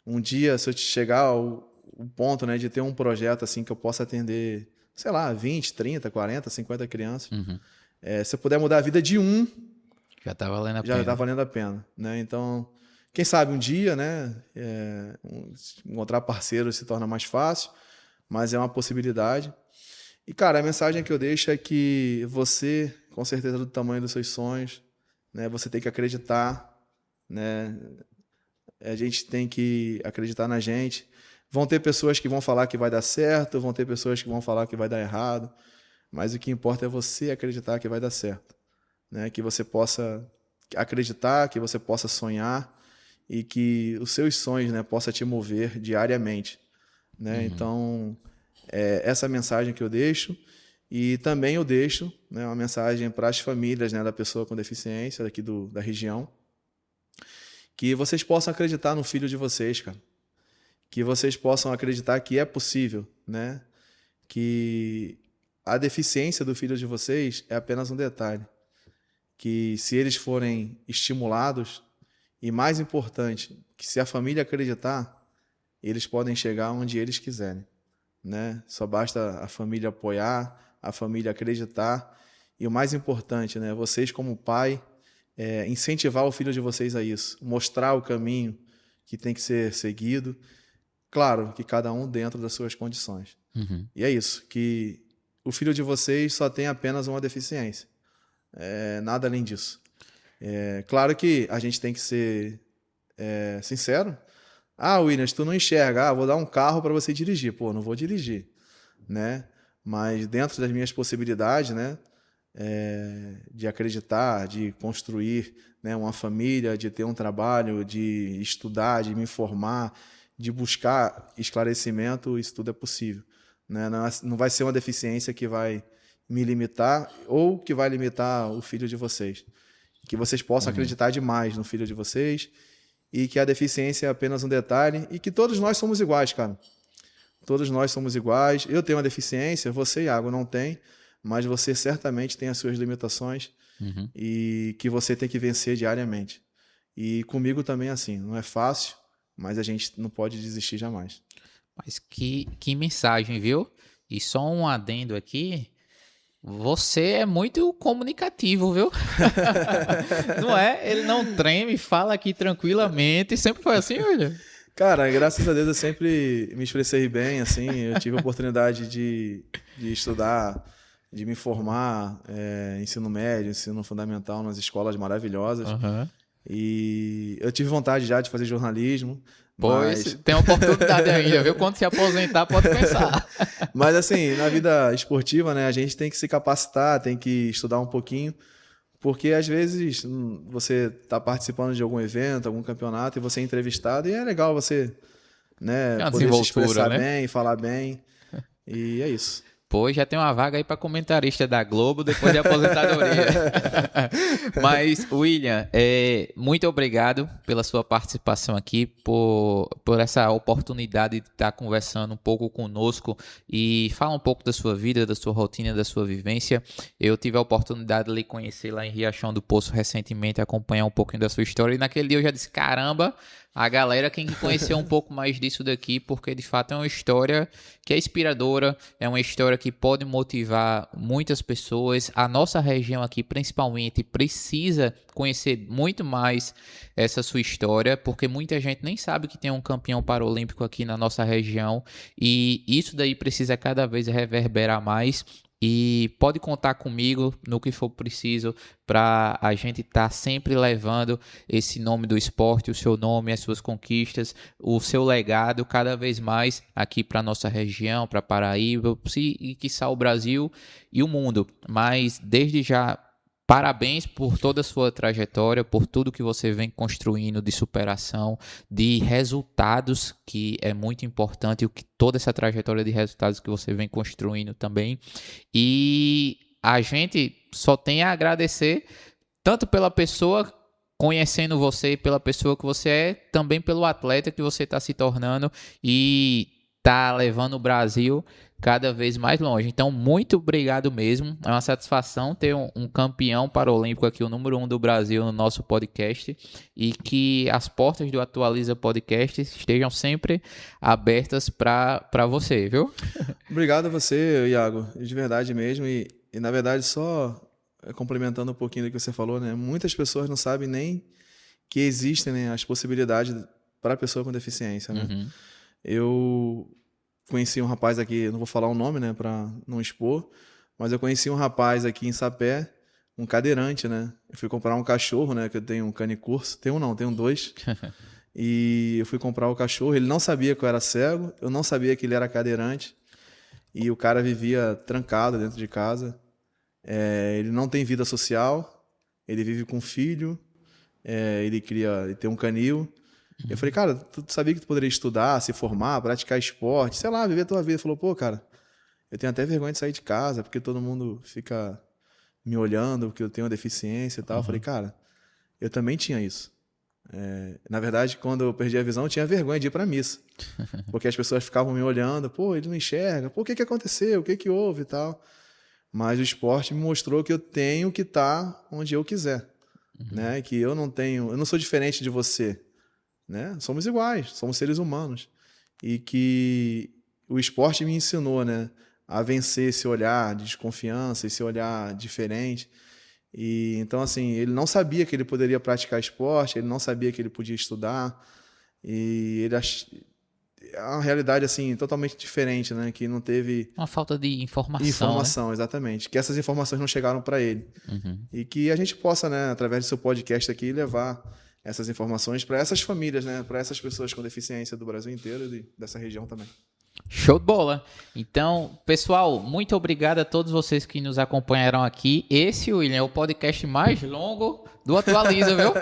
um dia, se eu chegar ao ponto, né, de ter um projeto assim que eu possa atender, sei lá, 20, 30, 40, 50 crianças, se eu puder mudar a vida de um, já está valendo a pena. Já está valendo a pena, né? Então, quem sabe um dia, né, encontrar parceiros se torna mais fácil, mas é uma possibilidade. E, cara, a mensagem que eu deixo é que você, com certeza do tamanho dos seus sonhos, né, você tem que acreditar, né? A gente tem que acreditar na gente. Vão ter pessoas que vão falar que vai dar certo, vão ter pessoas que vão falar que vai dar errado, mas o que importa é você acreditar que vai dar certo, né? Que você possa acreditar, que você possa sonhar e que os seus sonhos, né, possa te mover diariamente, né? Então, essa mensagem que eu deixo. E também eu deixo, né, uma mensagem para as famílias, né, da pessoa com deficiência daqui da região, que vocês possam acreditar no filho de vocês, cara. Que vocês possam acreditar que é possível, né? Que a deficiência do filho de vocês é apenas um detalhe. Que se eles forem estimulados, e mais importante, que se a família acreditar, eles podem chegar onde eles quiserem, né? Só basta a família apoiar, a família acreditar, e o mais importante, né? Vocês como pai, incentivar o filho de vocês a isso, mostrar o caminho que tem que ser seguido, claro, que cada um dentro das suas condições. E é isso, que o filho de vocês só tem apenas uma deficiência, nada além disso. Claro que a gente tem que ser sincero. Williams, tu não enxerga, vou dar um carro para você dirigir. Pô, não vou dirigir, né? Mas dentro das minhas possibilidades, né, de acreditar, de construir, né, uma família, de ter um trabalho, de estudar, de me formar, de buscar esclarecimento, isso tudo é possível, né? Não vai ser uma deficiência que vai me limitar ou que vai limitar o filho de vocês. Que vocês possam acreditar demais no filho de vocês e que a deficiência é apenas um detalhe e que todos nós somos iguais, cara. Todos nós somos iguais. Eu tenho uma deficiência, você, Iago, não tem, mas você certamente tem as suas limitações e que você tem que vencer diariamente. E comigo também é assim, não é fácil, mas a gente não pode desistir jamais. Mas que mensagem, viu? E só um adendo aqui, você é muito comunicativo, viu? Não é? Ele não treme, fala aqui tranquilamente. Sempre foi assim, William? Cara, graças a Deus eu sempre me expressei bem, assim, eu tive a oportunidade de estudar, de me formar, ensino médio, ensino fundamental nas escolas maravilhosas. E eu tive vontade já de fazer jornalismo. Pois, tem oportunidade ainda, viu? Quando se aposentar, pode pensar. Mas assim, na vida esportiva, né, a gente tem que se capacitar, tem que estudar um pouquinho, porque às vezes você está participando de algum evento, algum campeonato, e você é entrevistado, e é legal você, né, poder se expressar, né, bem, falar bem, e é isso. Pô, já tem uma vaga aí para comentarista da Globo depois de aposentadoria. Mas, William, muito obrigado pela sua participação aqui, por essa oportunidade de estar conversando um pouco conosco e falar um pouco da sua vida, da sua rotina, da sua vivência. Eu tive a oportunidade de lhe conhecer lá em Riachão do Poço recentemente, acompanhar um pouquinho da sua história. E naquele dia eu já disse, caramba, a galera tem que conhecer um pouco mais disso daqui, porque de fato é uma história que é inspiradora, é uma história que pode motivar muitas pessoas. A nossa região aqui, principalmente, precisa conhecer muito mais essa sua história, porque muita gente nem sabe que tem um campeão paralímpico aqui na nossa região, e isso daí precisa cada vez reverberar mais. E pode contar comigo no que for preciso para a gente estar sempre levando esse nome do esporte, o seu nome, as suas conquistas, o seu legado cada vez mais aqui para a nossa região, para Paraíba e quiçá o Brasil e o mundo. Mas desde já, parabéns por toda a sua trajetória, por tudo que você vem construindo de superação, de resultados, que é muito importante, toda essa trajetória de resultados que você vem construindo também. E a gente só tem a agradecer, tanto pela pessoa, conhecendo você, pela pessoa que você é, também pelo atleta que você está se tornando e está levando o Brasil cada vez mais longe. Então, muito obrigado mesmo. É uma satisfação ter um campeão paralímpico aqui, o número 1 do Brasil no nosso podcast, e que as portas do Atualiza Podcast estejam sempre abertas para você, viu? Obrigado a você, Iago, de verdade mesmo. E na verdade, só complementando um pouquinho do que você falou, né? Muitas pessoas não sabem nem que existem, né, as possibilidades para a pessoa com deficiência, né? Eu conheci um rapaz aqui, não vou falar o nome, né, para não expor, mas eu conheci um rapaz aqui em Sapé, um cadeirante, né? Eu fui comprar um cachorro, né, que eu tenho um canicurso, tenho 2. E eu fui comprar o cachorro, ele não sabia que eu era cego, eu não sabia que ele era cadeirante, e o cara vivia trancado dentro de casa. Ele não tem vida social, ele vive com um filho, ele tem um canil. Eu falei, cara, tu sabia que tu poderia estudar, se formar, praticar esporte, sei lá, viver a tua vida. Ele falou, pô, cara, eu tenho até vergonha de sair de casa, porque todo mundo fica me olhando, porque eu tenho uma deficiência e tal. Eu falei, cara, eu também tinha isso. Na verdade, quando eu perdi a visão, eu tinha vergonha de ir pra missa. Porque as pessoas ficavam me olhando, pô, ele não enxerga, pô, o que aconteceu, o que houve e tal. Mas o esporte me mostrou que eu tenho que estar onde eu quiser, né? Que eu não sou diferente de você. Né? Somos iguais, somos seres humanos. E que o esporte me ensinou, né, a vencer esse olhar de desconfiança, esse olhar diferente. E então, assim, ele não sabia que ele poderia praticar esporte, ele não sabia que ele podia estudar. E é uma realidade, assim, totalmente diferente, né? Que não teve... Uma falta de informação. Informação, né? Exatamente. Que essas informações não chegaram para ele. E que a gente possa, né, através do seu podcast aqui, levar essas informações para essas famílias, né? Para essas pessoas com deficiência do Brasil inteiro e dessa região também. Show de bola! Então, pessoal, muito obrigado a todos vocês que nos acompanharam aqui. Esse, William, é o podcast mais longo do Atualiza, viu?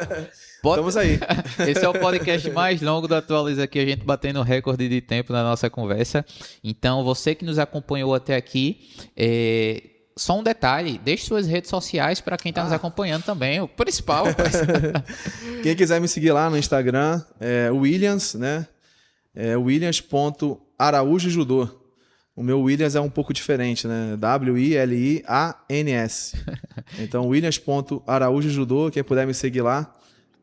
Estamos aí. Esse é o podcast mais longo do Atualiza aqui, a gente batendo recorde de tempo na nossa conversa. Então, você que nos acompanhou até aqui, só um detalhe, deixe suas redes sociais para quem está nos acompanhando também, o principal. Quem quiser me seguir lá no Instagram, é Williams, né? É williams.araújo-judô. O meu Williams é um pouco diferente, né? WILIANS. Então, williams.araújo-judô, quem puder me seguir lá,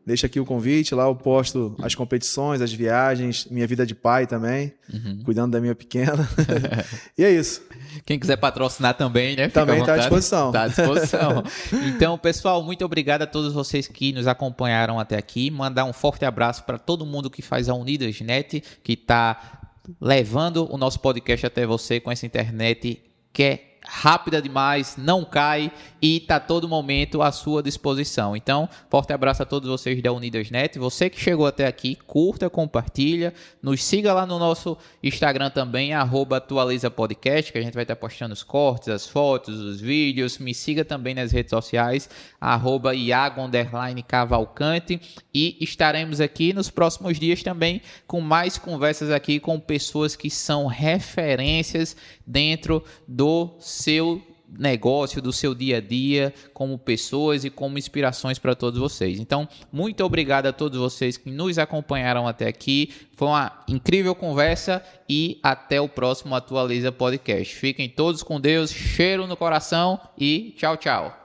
deixa aqui o convite, lá eu posto as competições, as viagens, minha vida de pai também, cuidando da minha pequena. E é isso. Quem quiser patrocinar também, né? Também está à disposição. Está à disposição. Então, pessoal, muito obrigado a todos vocês que nos acompanharam até aqui. Mandar um forte abraço para todo mundo que faz a Unidasnet, que está levando o nosso podcast até você com essa internet que é rápida demais, não cai e está a todo momento à sua disposição. Então, forte abraço a todos vocês da Unidasnet. Você que chegou até aqui, curta, compartilha, nos siga lá no nosso Instagram também, @atualizapodcast, que a gente vai estar postando os cortes, as fotos, os vídeos. Me siga também nas redes sociais, @Iago_Cavalcante, e estaremos aqui nos próximos dias também com mais conversas aqui com pessoas que são referências dentro do seu negócio, do seu dia a dia, como pessoas e como inspirações para todos vocês. Então, muito obrigado a todos vocês que nos acompanharam até aqui. Foi uma incrível conversa e até o próximo Atualiza Podcast. Fiquem todos com Deus, cheiro no coração e tchau, tchau.